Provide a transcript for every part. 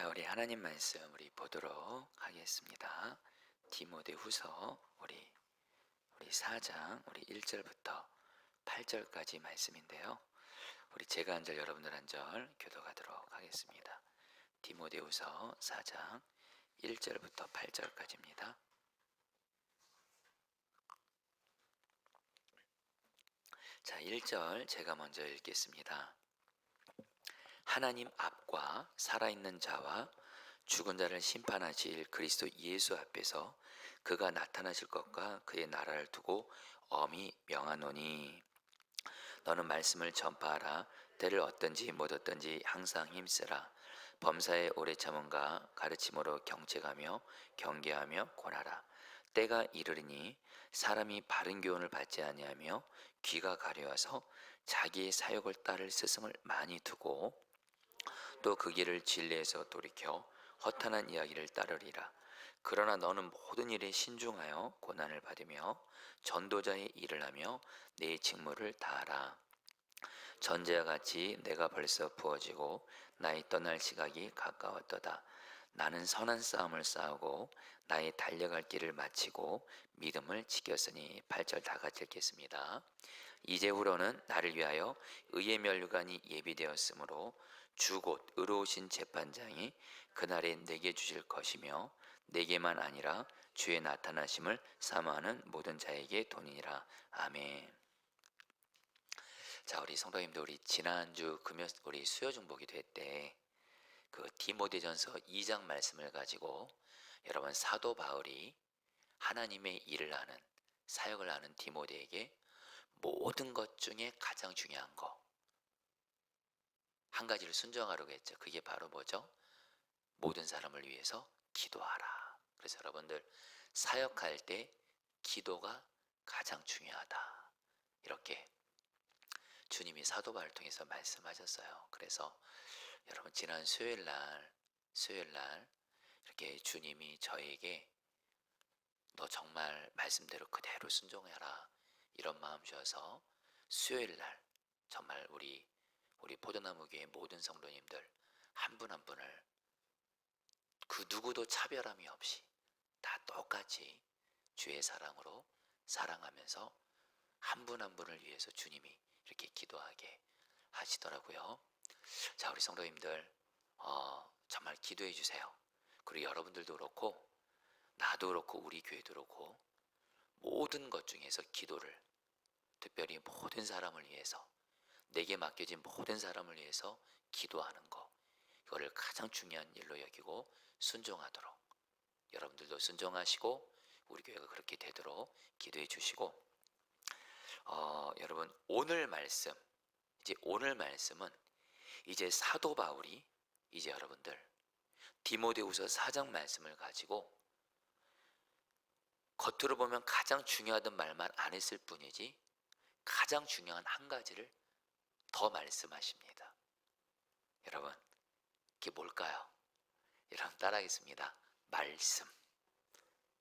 자, 우리 하나님 말씀 우리 보도록 하겠습니다. 디모데후서 우리 4장 우리 1절부터 8절까지 말씀인데요. 우리 제가 한 절 여러분들 한 절 교독하도록 하겠습니다. 디모데후서 4장 1절부터 8절까지입니다. 자, 1절 제가 먼저 읽겠습니다. 하나님 앞과 살아있는 자와 죽은 자를 심판하실 그리스도 예수 앞에서 그가 나타나실 것과 그의 나라를 두고 엄히 명하노니 너는 말씀을 전파하라. 때를 얻든지 못 얻든지 항상 힘쓰라. 범사에 오래 참음과 가르침으로 경책하며 경계하며 권하라. 때가 이르리니 사람이 바른 교훈을 받지 아니하며 귀가 가려워서 자기의 사욕을 따를 스승을 많이 두고 또 그 길을 진리에서 돌이켜 허탄한 이야기를 따르리라. 그러나 너는 모든 일에 신중하여 고난을 받으며 전도자의 일을 하며 내 직무를 다하라. 전제와 같이 내가 벌써 부어지고 나의 떠날 시각이 가까웠도다. 나는 선한 싸움을 싸우고 나의 달려갈 길을 마치고 믿음을 지켰으니 8절 다 같이 읽겠습니다. 이제후로는 나를 위하여 의의 면류관이 예비되었으므로 주 곧 의로우신 재판장이 그날에 내게 주실 것이며 내게만 아니라 주의 나타나심을 사모하는 모든 자에게 돈이니라. 아멘. 자, 우리 성도님들, 우리 지난주 우리 수요 중보 기도회 때 그 디모데전서 2장 말씀을 가지고 여러분 사도 바울이 하나님의 일을 하는 사역을 하는 디모데에게 모든 것 중에 가장 중요한 거 한 가지를 순종하라고 했죠. 그게 바로 뭐죠? 모든 사람을 위해서 기도하라. 그래서 여러분들 사역할 때 기도가 가장 중요하다. 이렇게 주님이 사도 바울을 통해서 말씀하셨어요. 그래서 여러분 지난 수요일 날 이렇게 주님이 저에게 너 정말 말씀대로 그대로 순종해라 이런 마음 주어서 수요일 날 정말 우리 포도나무 교회 모든 성도님들 한 분 한 분을 그 누구도 차별함이 없이 다 똑같이 주의 사랑으로 사랑하면서 한 분 한 분을 위해서 주님이 이렇게 기도하게 하시더라고요. 자, 우리 성도님들 정말 기도해 주세요. 그리고 여러분들도 그렇고 나도 그렇고 우리 교회도 그렇고 모든 것 중에서 기도를 특별히 모든 사람을 위해서 내게 맡겨진 모든 사람을 위해서 기도하는 거 이거를 가장 중요한 일로 여기고 순종하도록 여러분들도 순종하시고 우리 교회가 그렇게 되도록 기도해 주시고 여러분 오늘 말씀은 이제 사도 바울이 이제 여러분들 디모데후서 4장 말씀을 가지고 겉으로 보면 가장 중요하던 말만 안 했을 뿐이지 가장 중요한 한 가지를 더 말씀하십니다. 여러분 그게 뭘까요? 여러분 따라하겠습니다. 말씀.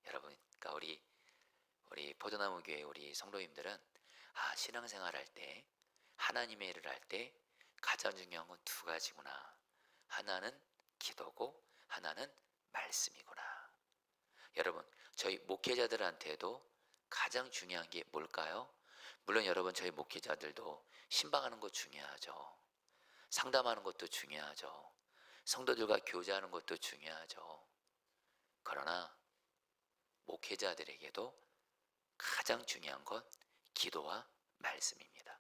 여러분 그러니까 우리 포도나무 교회 우리 성도님들은 신앙생활 할 때 하나님의 일을 할 때 가장 중요한 건 두 가지구나. 하나는 기도고 하나는 말씀이구나. 여러분 저희 목회자들한테도 가장 중요한 게 뭘까요? 물론 여러분 저희 목회자들도 신방하는 거 중요하죠. 상담하는 것도 중요하죠. 성도들과 교제하는 것도 중요하죠. 그러나 목회자들에게도 가장 중요한 건 기도와 말씀입니다.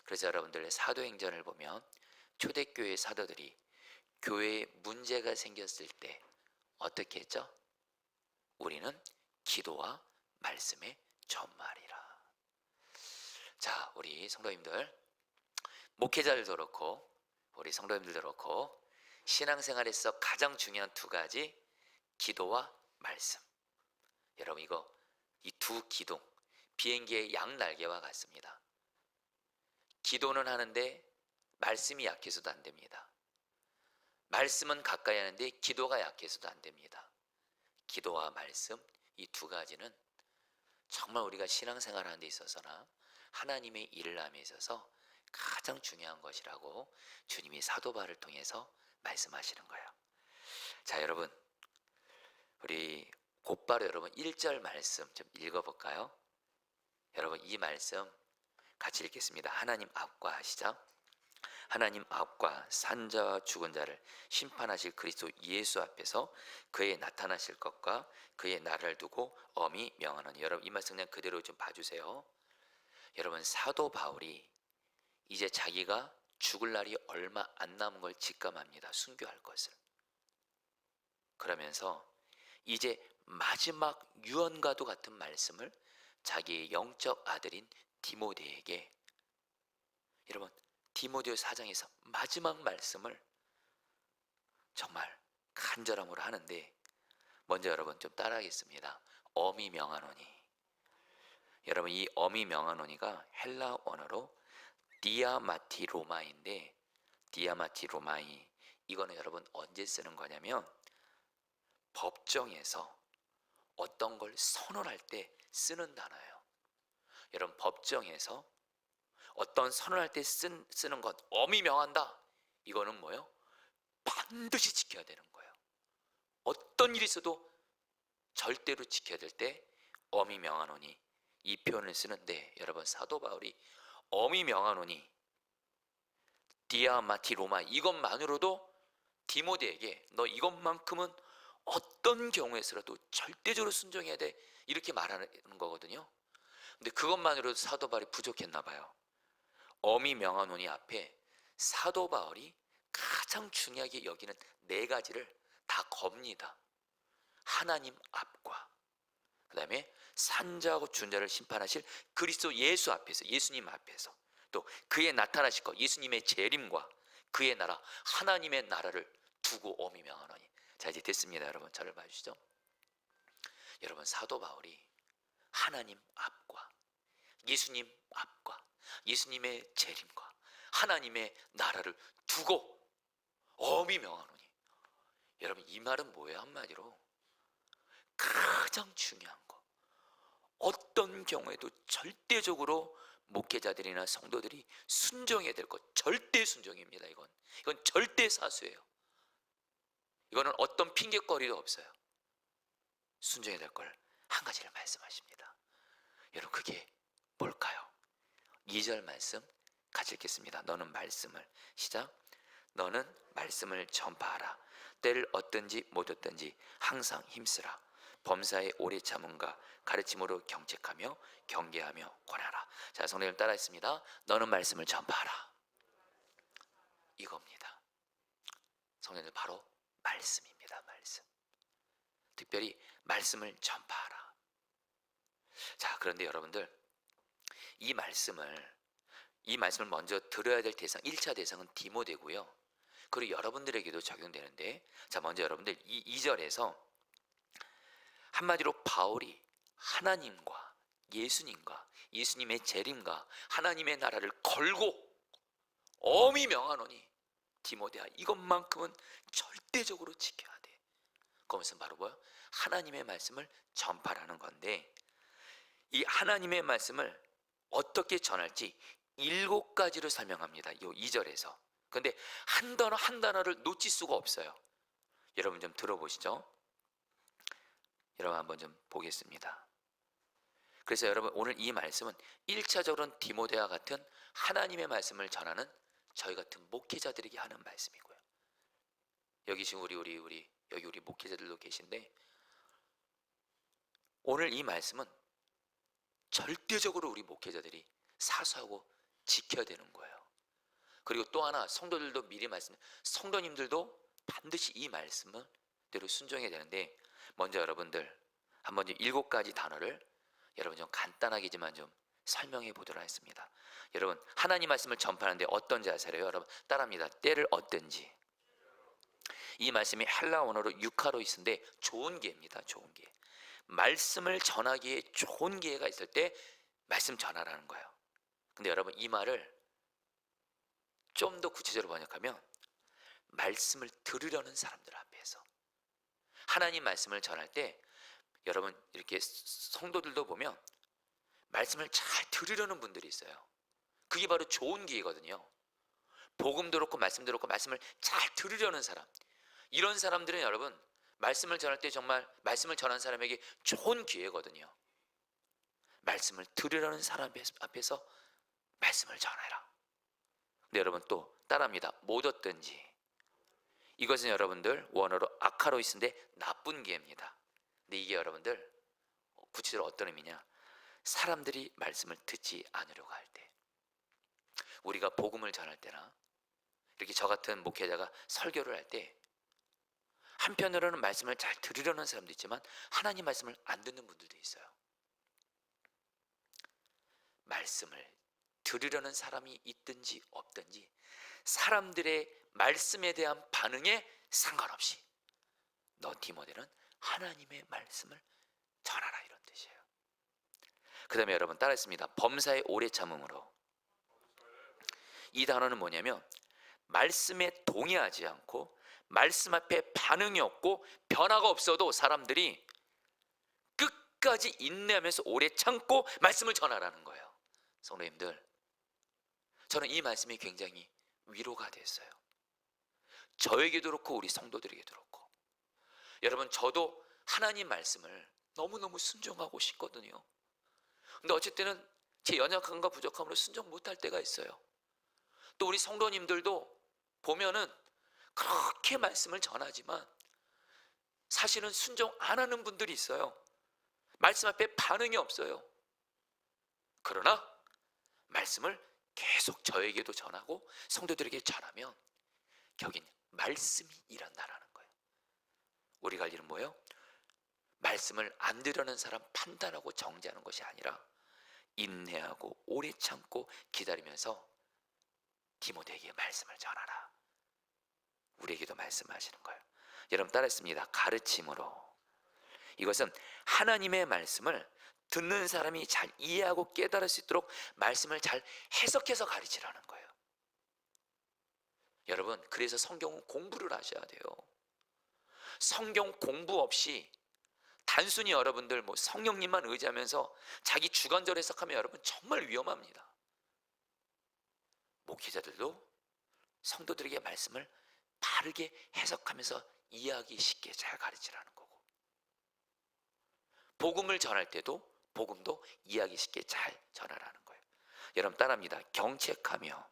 그래서 여러분들의 사도행전을 보면 초대교회 사도들이 교회에 문제가 생겼을 때 어떻게 했죠? 우리는 기도와 말씀의 전말이라. 자, 우리 성도님들 목회자들도 그렇고 우리 성도님들도 그렇고 신앙생활에서 가장 중요한 두 가지 기도와 말씀. 여러분 이 두 기둥 비행기의 양날개와 같습니다. 기도는 하는데 말씀이 약해서도 안 됩니다. 말씀은 가까이 하는데 기도가 약해서도 안 됩니다. 기도와 말씀 이 두 가지는 정말 우리가 신앙생활 하는 데 있어서나 하나님의 일을 함에 있어서 가장 중요한 것이라고 주님이 사도 바울을 통해서 말씀하시는 거예요. 자, 여러분, 우리 곧바로 여러분 1절 말씀 좀 읽어볼까요? 여러분, 이 말씀 같이 읽겠습니다. 하나님 앞과 하시죠. 하나님 앞과 산자와 죽은 자를 심판하실 그리스도 예수 앞에서 그의 나타나실 것과 그의 나라를 두고 엄히 명하노니. 여러분, 이 말씀 그냥 그대로 좀 봐주세요. 여러분, 사도 바울이 이제 자기가 죽을 날이 얼마 안 남은 걸 직감합니다. 순교할 것을. 그러면서 이제 마지막 유언과도 같은 말씀을 자기의 영적 아들인 디모데에게, 여러분, 디모데 4장에서 마지막 말씀을 정말 간절함으로 하는데, 먼저 여러분 좀 따라하겠습니다. 엄히 명하노니. 여러분, 이 엄히 명하노니가 헬라 언어로 디아마티로마인데, 디아마티로마이, 이거는 여러분 언제 쓰는 거냐면 법정에서 어떤 걸 선언할 때 쓰는 단어예요. 여러분, 법정에서 어떤 선언할 때 쓰는 것, 엄히 명한다, 이거는 뭐예요? 반드시 지켜야 되는 거예요. 어떤 일이 있어도 절대로 지켜야 될 때 엄히 명하노니, 이 표현을 쓰는데, 여러분, 사도 바울이 엄히 명하노니 디아마티 로마, 이것만으로도 디모데에게 너 이것만큼은 어떤 경우에서라도 절대적으로 순종해야 돼, 이렇게 말하는 거거든요. 근데 그것만으로도 사도 바울이 부족했나 봐요. 엄히 명하노니 앞에 사도 바울이 가장 중요하게 여기는 네 가지를 다 겁니다. 하나님 앞과, 그 다음에 산자하고 준자를 심판하실 그리스도 예수 앞에서, 예수님 앞에서, 또 그의 나타나실 것, 예수님의 재림과 그의 나라, 하나님의 나라를 두고 엄히 명하노니. 자, 이제 됐습니다. 여러분, 저를 봐주시죠. 여러분, 사도 바울이 하나님 앞과 예수님 앞과 예수님의 재림과 하나님의 나라를 두고 엄히 명하노니. 여러분, 이 말은 뭐예요? 한마디로 가장 중요한 거, 어떤 경우에도 절대적으로 목회자들이나 성도들이 순종해야 될 것, 절대 순종입니다. 이건 절대 사수예요. 이거는 어떤 핑계거리도 없어요. 순종해야 될 걸 한 가지를 말씀하십니다. 여러분, 그게 뭘까요? 2절 말씀 같이 읽겠습니다. 너는 말씀을, 시작. 너는 말씀을 전파하라. 때를 얻든지 못 얻든지 항상 힘쓰라. 범사에 오래 참음과 가르침으로 경책하며 경계하며 권하라. 자, 성도님 따라했습니다. 너는 말씀을 전파하라. 이겁니다. 성도님, 바로 말씀입니다. 말씀. 특별히 말씀을 전파하라. 자, 그런데 여러분들, 이 말씀을 먼저 들어야 될 대상, 1차 대상은 디모데고요. 그리고 여러분들에게도 적용되는데, 자, 먼저 여러분들 이 2절에서 한마디로 바울이 하나님과 예수님과 예수님의 재림과 하나님의 나라를 걸고 엄히 명하노니 디모데야, 이것만큼은 절대적으로 지켜야 돼. 그것은 바로 뭐야? 하나님의 말씀을 전파라는 건데, 이 하나님의 말씀을 어떻게 전할지 7가지로 설명합니다. 이 2절에서. 그런데 한 단어 한 단어를 놓칠 수가 없어요. 여러분 좀 들어보시죠. 여러분 한번 좀 보겠습니다. 그래서 여러분, 오늘 이 말씀은 1차적으로는 디모데와 같은 하나님의 말씀을 전하는 저희 같은 목회자들에게 하는 말씀이고요. 여기 지금 우리 목회자들도 계신데, 오늘 이 말씀은 절대적으로 우리 목회자들이 사수하고 지켜야 되는 거예요. 그리고 또 하나, 성도들도 미리 성도님들도 반드시 이 말씀대로 순종해야 되는데, 먼저 여러분들 한번 7가지 단어를 여러분 좀 간단하게지만 좀 설명해 보도록 하겠습니다. 여러분, 하나님 말씀을 전파하는데 어떤 자세래요? 여러분 따라합니다. 때를 얻든지. 이 말씀이 헬라 언어로 유카로이스인데 좋은 기회입니다. 좋은 기회. 말씀을 전하기에 좋은 기회가 있을 때 말씀 전하라는 거예요. 근데 여러분, 이 말을 좀 더 구체적으로 번역하면 말씀을 들으려는 사람들 앞에서 하나님 말씀을 전할 때, 여러분 이렇게 성도들도 보면 말씀을 잘 들으려는 분들이 있어요. 그게 바로 좋은 기회거든요. 복음도 그렇고 말씀도 그렇고 말씀을 잘 들으려는 사람, 이런 사람들은 여러분 말씀을 전할 때 정말 말씀을 전한 사람에게 좋은 기회거든요. 말씀을 들으려는 사람 앞에서 말씀을 전해라. 근데 여러분 또 따라합니다. 못 얻든지. 이것은 여러분들 원어로 아카로이스인데 나쁜 기회입니다. 근데 이게 여러분들 구체적으로 어떤 의미냐? 사람들이 말씀을 듣지 않으려고 할 때, 우리가 복음을 전할 때나 이렇게 저 같은 목회자가 설교를 할 때 한편으로는 말씀을 잘 들으려는 사람도 있지만 하나님 말씀을 안 듣는 분들도 있어요. 말씀을 들으려는 사람이 있든지 없든지 사람들의 말씀에 대한 반응에 상관없이 너 디모데는 하나님의 말씀을 전하라, 이런 뜻이에요. 그 다음에 여러분 따라했습니다. 범사에 오래 참음으로. 이 단어는 뭐냐면 말씀에 동의하지 않고 말씀 앞에 반응이 없고 변화가 없어도 사람들이 끝까지 인내하면서 오래 참고 말씀을 전하라는 거예요. 성도님들, 저는 이 말씀이 굉장히 위로가 됐어요. 저에게도 그렇고 우리 성도들에게도 그렇고. 여러분, 저도 하나님 말씀을 너무너무 순종하고 싶거든요. 근데 어쨌든 제 연약함과 부족함으로 순종 못할 때가 있어요. 또 우리 성도님들도 보면은 그렇게 말씀을 전하지만 사실은 순종 안 하는 분들이 있어요. 말씀 앞에 반응이 없어요. 그러나 말씀을 계속 저에게도 전하고 성도들에게 전하면 여긴 말씀이 일어난다는 거예요. 우리가 할 일은 뭐예요? 말씀을 안 들으려는 사람 판단하고 정죄하는 것이 아니라 인내하고 오래 참고 기다리면서 디모데에게 말씀을 전하라. 우리에게도 말씀하시는 거예요. 여러분 따라했습니다. 가르침으로. 이것은 하나님의 말씀을 듣는 사람이 잘 이해하고 깨달을 수 있도록 말씀을 잘 해석해서 가르치라는 거예요. 여러분, 그래서 성경은 공부를 하셔야 돼요. 성경 공부 없이 단순히 여러분들 뭐 성령님만 의지하면서 자기 주관적으로 해석하면 여러분 정말 위험합니다. 목회자들도 성도들에게 말씀을 바르게 해석하면서 이해하기 쉽게 잘 가르치라는 거고, 복음을 전할 때도 복음도 이해하기 쉽게 잘 전하라는 거예요. 여러분 따라합니다. 경책하며.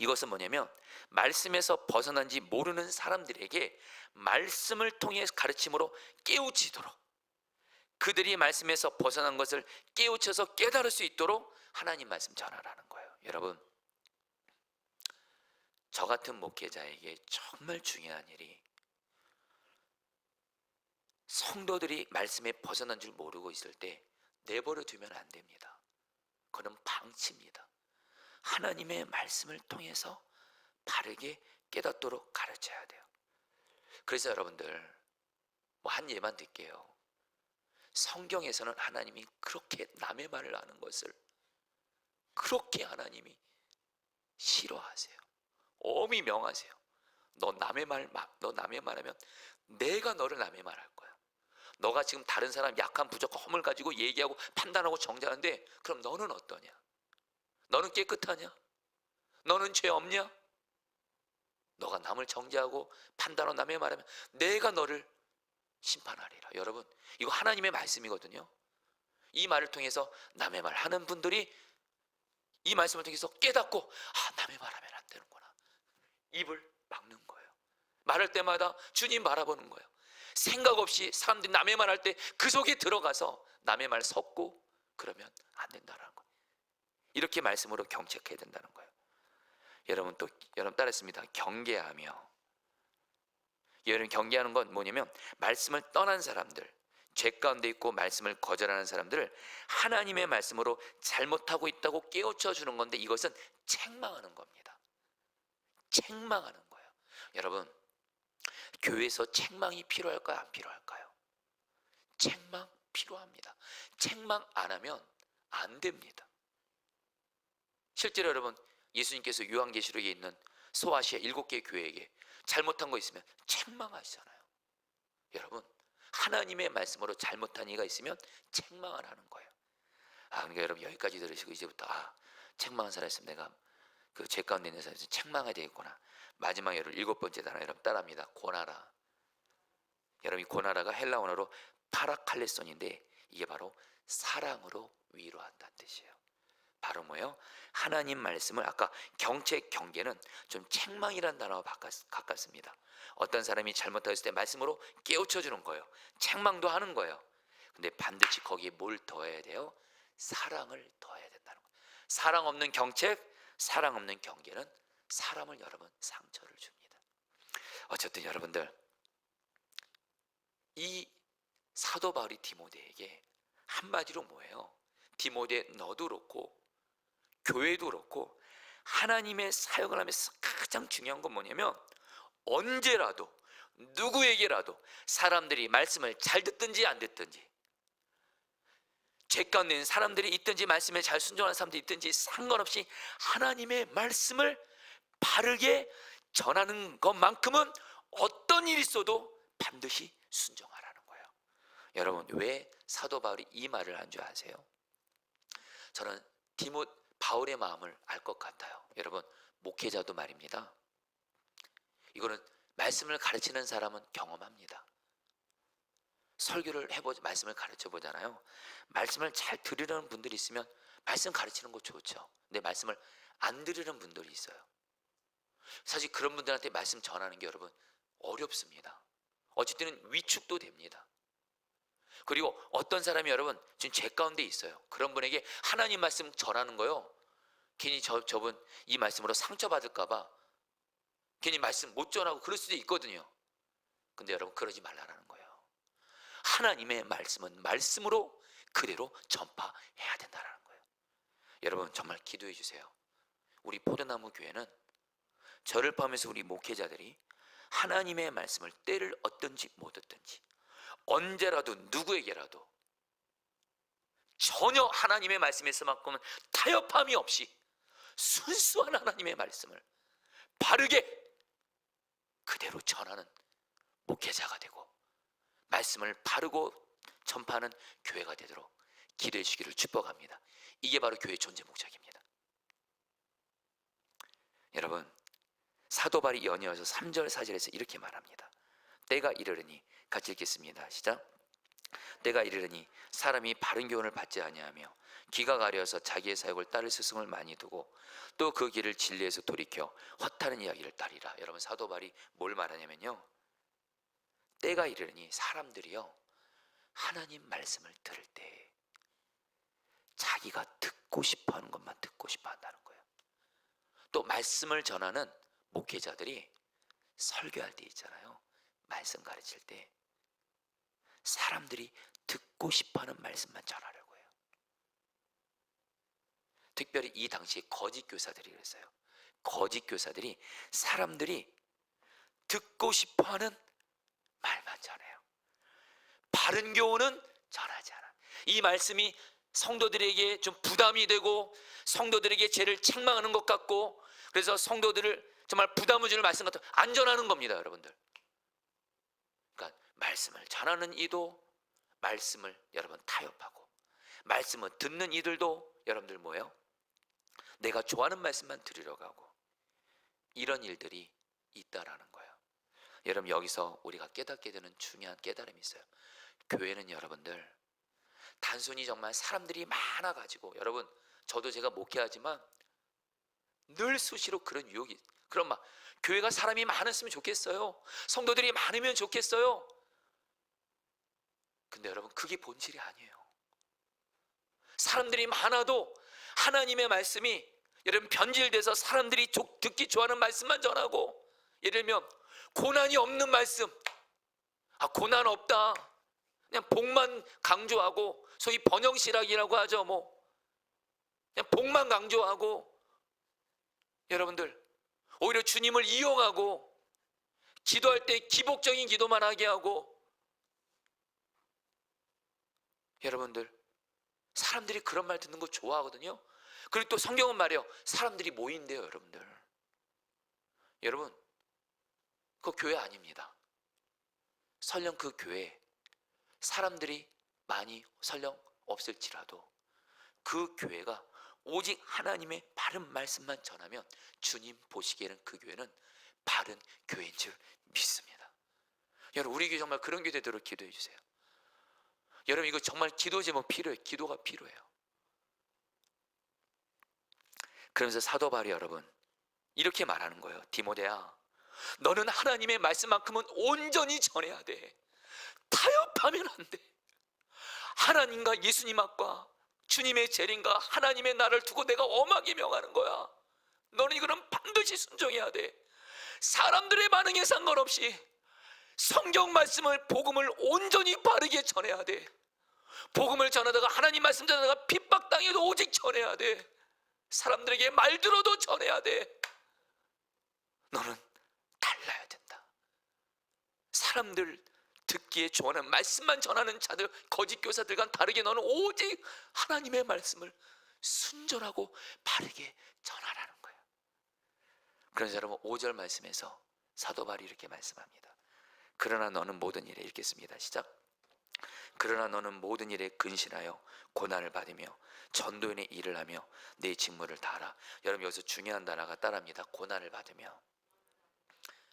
이것은 뭐냐면 말씀에서 벗어난지 모르는 사람들에게 말씀을 통해 가르침으로 깨우치도록, 그들이 말씀에서 벗어난 것을 깨우쳐서 깨달을 수 있도록 하나님 말씀 전하라는 거예요. 여러분, 저 같은 목회자에게 정말 중요한 일이 성도들이 말씀에 벗어난 줄 모르고 있을 때 내버려 두면 안 됩니다. 그건 방치입니다. 하나님의 말씀을 통해서 바르게 깨닫도록 가르쳐야 돼요. 그래서 여러분들 뭐 한 예만 들게요. 성경에서는 하나님이 그렇게 남의 말을 하는 것을 그렇게 하나님이 싫어하세요. 엄히 명하세요. 너 남의 말하면 내가 너를 남의 말할 거야. 너가 지금 다른 사람 약한 부족한 허물 가지고 얘기하고 판단하고 정죄하는데 그럼 너는 어떠냐? 너는 깨끗하냐? 너는 죄 없냐? 너가 남을 정죄하고 판단하고 남의 말하면 내가 너를 심판하리라. 여러분, 이거 하나님의 말씀이거든요. 이 말을 통해서 남의 말 하는 분들이 이 말씀을 통해서 깨닫고 남의 말하면 안 되는구나. 입을 막는 거예요. 말할 때마다 주님 바라보는 거예요. 생각 없이 사람들이 남의 말 할 때 그 속에 들어가서 남의 말 섞고 그러면 안 된다는 거예요. 이렇게 말씀으로 경책해야 된다는 거예요. 여러분 따라했습니다. 경계하며. 여러분, 경계하는 건 뭐냐면 말씀을 떠난 사람들, 죄 가운데 있고 말씀을 거절하는 사람들을 하나님의 말씀으로 잘못하고 있다고 깨우쳐 주는 건데, 이것은 책망하는 겁니다. 책망하는 거예요. 여러분, 교회에서 책망이 필요할까요? 안 필요할까요? 책망 필요합니다. 책망 안 하면 안 됩니다. 실제로 여러분, 예수님께서 요한계시록에 있는 소아시아 7개 교회에게 잘못한 거 있으면 책망하시잖아요. 여러분, 하나님의 말씀으로 잘못한 이가 있으면 책망을 하는 거예요. 그러니까 여러분 여기까지 들으시고 이제부터 책망한 사람 있으면 내가 그 죄 가운데 있는 사람에서 책망해야 되겠구나. 마지막 여러분 일곱 번째 단어 여러분 따라합니다. 고나라. 여러분 이 고나라가 헬라 언어로 파라칼레손인데 이게 바로 사랑으로 위로한다는 뜻이에요. 바로 뭐예요? 하나님 말씀을 아까 경책 경계는 좀 책망이라는 단어와 가깝습니다. 어떤 사람이 잘못했을 때 말씀으로 깨우쳐 주는 거예요. 책망도 하는 거예요. 근데 반드시 거기에 뭘 더해야 돼요? 사랑을 더해야 된다는 거예요. 사랑 없는 경책, 사랑 없는 경계는 사람을 여러분 상처를 줍니다. 어쨌든 여러분들 이 사도 바울이 디모데에게 한마디로 뭐예요? 디모데 너도 그렇고 교회도 그렇고 하나님의 사역을 하면서 가장 중요한 건 뭐냐면 언제라도 누구에게라도 사람들이 말씀을 잘 듣든지 안 듣든지 죄 가운데 있는 사람들이 있든지 말씀에 잘 순종하는 사람들이 있든지 상관없이 하나님의 말씀을 바르게 전하는 것만큼은 어떤 일이 있어도 반드시 순종하라는 거예요. 여러분 왜 사도 바울이 이 말을 한 줄 아세요? 저는 바울의 마음을 알 것 같아요. 여러분 목회자도 말입니다. 이거는 말씀을 가르치는 사람은 경험합니다. 설교를 말씀을 가르쳐 보잖아요. 말씀을 잘 들으려는 분들이 있으면 말씀 가르치는 거 좋죠. 근데 말씀을 안 들으는 분들이 있어요. 사실 그런 분들한테 말씀 전하는 게 여러분 어렵습니다. 어쨌든 위축도 됩니다. 그리고 어떤 사람이 여러분 지금 죄 가운데 있어요. 그런 분에게 하나님 말씀 전하는 거요. 괜히 저분 이 말씀으로 상처받을까 봐 괜히 말씀 못 전하고 그럴 수도 있거든요. 근데 여러분 그러지 말라는 거예요. 하나님의 말씀은 말씀으로 그대로 전파해야 된다는 거예요. 여러분 정말 기도해 주세요. 우리 포도나무 교회는 저를 포함해서 우리 목회자들이 하나님의 말씀을 때를 얻든지 못 얻든지 언제라도 누구에게라도 전혀 하나님의 말씀에서만큼은 타협함이 없이 순수한 하나님의 말씀을 바르게 그대로 전하는 목회자가 되고 말씀을 바르고 전파하는 교회가 되도록 기도해 주기를 축복합니다. 이게 바로 교회의 존재 목적입니다. 여러분 사도 바울이 연이어서 3절 4절에서 이렇게 말합니다. 때가 이르르니 같이 읽겠습니다. 시작. 때가 이르르니 사람이 바른 교훈을 받지 아니하며 귀가 가려서 자기의 사역을 따를 스승을 많이 두고 또 그 길을 진리에서 돌이켜 헛하는 이야기를 따리라. 여러분 사도 바울이 뭘 말하냐면요, 때가 이르르니 사람들이요 하나님 말씀을 들을 때 자기가 듣고 싶어하는 것만 듣고 싶어 한다는 거예요. 또 말씀을 전하는 목회자들이 설교할 때 있잖아요, 말씀 가르칠 때 사람들이 듣고 싶어하는 말씀만 전하려고 해요. 특별히 이 당시에 거짓 교사들이 그랬어요. 거짓 교사들이 사람들이 듣고 싶어하는 말만 전해요. 바른 교훈은 전하지 않아. 이 말씀이 성도들에게 좀 부담이 되고 성도들에게 죄를 책망하는 것 같고 그래서 성도들을 정말 부담을 주는 말씀 같은 안 전하는 겁니다, 여러분들. 그러니까 말씀을 전하는 이도 말씀을 여러분 타협하고 말씀을 듣는 이들도 여러분들 뭐예요? 내가 좋아하는 말씀만 들으려고 하고 이런 일들이 있다라는 거예요. 여러분 여기서 우리가 깨닫게 되는 중요한 깨달음이 있어요. 교회는 여러분들 단순히 정말 사람들이 많아가지고, 여러분 저도 제가 목회하지만 늘 수시로 그런 유혹이, 그런 막 교회가 사람이 많았으면 좋겠어요, 성도들이 많으면 좋겠어요. 근데 여러분 그게 본질이 아니에요. 사람들이 많아도 하나님의 말씀이 여러분 변질돼서 사람들이 듣기 좋아하는 말씀만 전하고, 예를 들면 고난이 없는 말씀, 고난 없다, 그냥 복만 강조하고 소위 번영실학이라고 하죠. 그냥 복만 강조하고 여러분들 오히려 주님을 이용하고 기도할 때 기복적인 기도만 하게 하고, 여러분들 사람들이 그런 말 듣는 거 좋아하거든요. 그리고 또 성경은 말이에요, 사람들이 모인대요. 여러분 그 교회 아닙니다. 설령 그 교회에 사람들이 많이 설령 없을지라도 그 교회가 오직 하나님의 바른 말씀만 전하면 주님 보시기에는 그 교회는 바른 교회인 줄 믿습니다. 여러분, 우리 교회 정말 그런 교회 되도록 기도해 주세요. 여러분, 이거 정말 기도 제목 필요해요. 기도가 필요해요. 그러면서 사도 바울이 여러분 이렇게 말하는 거예요. 디모데야, 너는 하나님의 말씀만큼은 온전히 전해야 돼. 타협하면 안 돼. 하나님과 예수님 앞과 주님의 재림과 하나님의 나를 두고 내가 엄하게 명하는 거야. 너는 이거는 반드시 순종해야 돼. 사람들의 반응에 상관없이 성경 말씀을, 복음을 온전히 바르게 전해야 돼. 복음을 전하다가, 하나님 말씀 전하다가 핍박당해도 오직 전해야 돼. 사람들에게 말 들어도 전해야 돼. 너는 달라야 된다. 사람들 듣기에 좋아하는 말씀만 전하는 자들, 거짓 교사들과는 다르게 너는 오직 하나님의 말씀을 순전하고 바르게 전하라는 거예요. 그래서 여러분 5절 말씀에서 사도 바울이 이렇게 말씀합니다. 그러나 너는 모든 일에, 읽겠습니다. 시작. 그러나 너는 모든 일에 근신하여 고난을 받으며 전도인의 일을 하며 내 직무를 다하라. 여러분, 여기서 중요한 단어가 따라합니다. 고난을 받으며.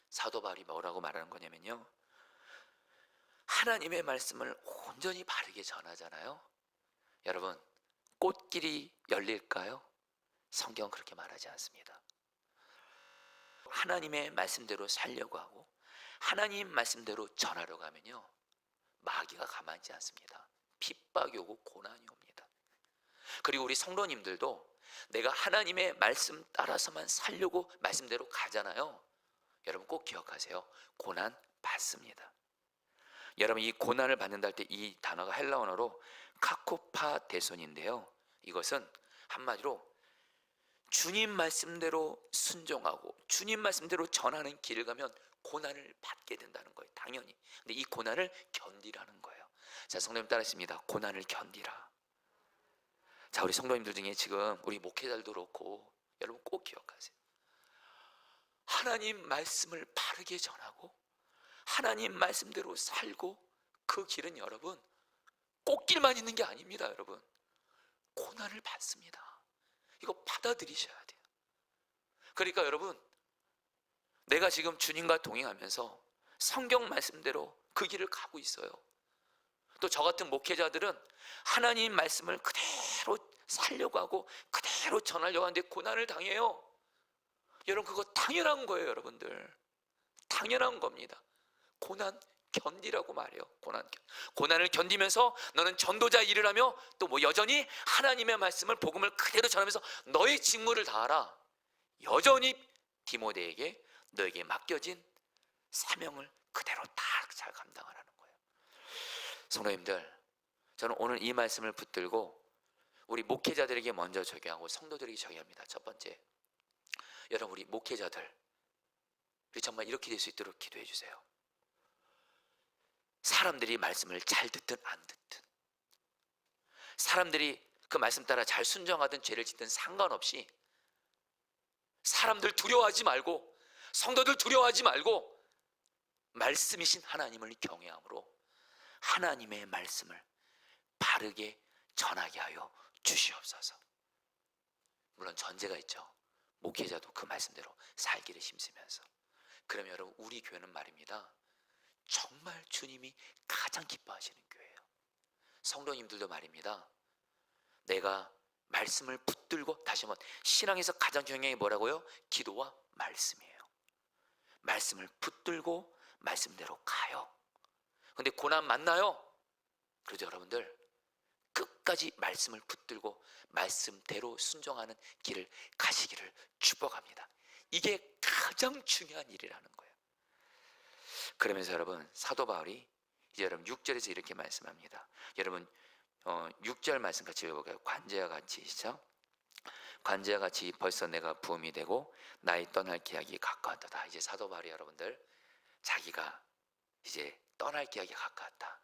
사도 바울이 뭐라고 말하는 거냐면요, 하나님의 말씀을 온전히 바르게 전하잖아요. 여러분, 꽃길이 열릴까요? 성경은 그렇게 말하지 않습니다. 하나님의 말씀대로 살려고 하고 하나님 말씀대로 전하려고 하면요, 마귀가 가만히 있지 않습니다. 핍박이 오고 고난이 옵니다. 그리고 우리 성도님들도 내가 하나님의 말씀 따라서만 살려고 말씀대로 가잖아요. 여러분 꼭 기억하세요. 고난 받습니다. 여러분, 이 고난을 받는다 할 때 이 단어가 헬라 언어로 카코파데손인데요, 이것은 한마디로 주님 말씀대로 순종하고 주님 말씀대로 전하는 길을 가면 고난을 받게 된다는 거예요. 당연히. 근데 이 고난을 견디라는 거예요. 자, 성도님 따라하십니다. 고난을 견디라. 자, 우리 성도님들 중에 지금 우리 목회자들도 그렇고 여러분 꼭 기억하세요. 하나님 말씀을 바르게 전하고 하나님 말씀대로 살고, 그 길은 여러분 꽃길만 있는 게 아닙니다. 여러분, 고난을 받습니다. 이거 받아들이셔야 돼요. 그러니까 여러분, 내가 지금 주님과 동행하면서 성경 말씀대로 그 길을 가고 있어요. 또 저 같은 목회자들은 하나님 말씀을 그대로 살려고 하고 그대로 전하려고 하는데 고난을 당해요. 여러분, 그거 당연한 거예요. 여러분들, 당연한 겁니다. 고난 견디라고 말해요. 고난을 견디면서 너는 전도자 일을 하며 또 뭐 여전히 하나님의 말씀을, 복음을 그대로 전하면서 너의 직무를 다하라. 여전히 디모데에게 너에게 맡겨진 사명을 그대로 다 잘 감당하라는 거예요. 성도님들, 저는 오늘 이 말씀을 붙들고 우리 목회자들에게 먼저 적용하고 성도들에게 적용합니다. 첫 번째, 여러분 우리 목회자들, 우리 정말 이렇게 될 수 있도록 기도해 주세요. 사람들이 말씀을 잘 듣든 안 듣든, 사람들이 그 말씀 따라 잘 순종하든 죄를 짓든 상관없이 사람들 두려워하지 말고, 성도들 두려워하지 말고 말씀이신 하나님을 경외함으로 하나님의 말씀을 바르게 전하게 하여 주시옵소서. 물론 전제가 있죠. 목회자도 그 말씀대로 살기를 힘쓰면서. 그러면 여러분, 우리 교회는 말입니다, 정말 주님이 가장 기뻐하시는 교회예요. 성도님들도 말입니다, 내가 말씀을 붙들고, 다시 한번, 신앙에서 가장 중요한 게 뭐라고요? 기도와 말씀이에요. 말씀을 붙들고 말씀대로 가요. 근데 고난 만나요. 그래도 여러분들 끝까지 말씀을 붙들고 말씀대로 순종하는 길을 가시기를 축복합니다. 이게 가장 중요한 일이라는 거예요. 그러면서 여러분, 사도 바울이 이제 여러분 6절에서 이렇게 말씀합니다. 여러분 6절 말씀 같이 읽어볼까요? 관제와 같이, 시작. 관제와 같이 벌써 내가 부음이 되고 나의 떠날 기약이 가까웠다. 이제 사도 바울이 여러분들 자기가 이제 떠날 기약이 가까웠다,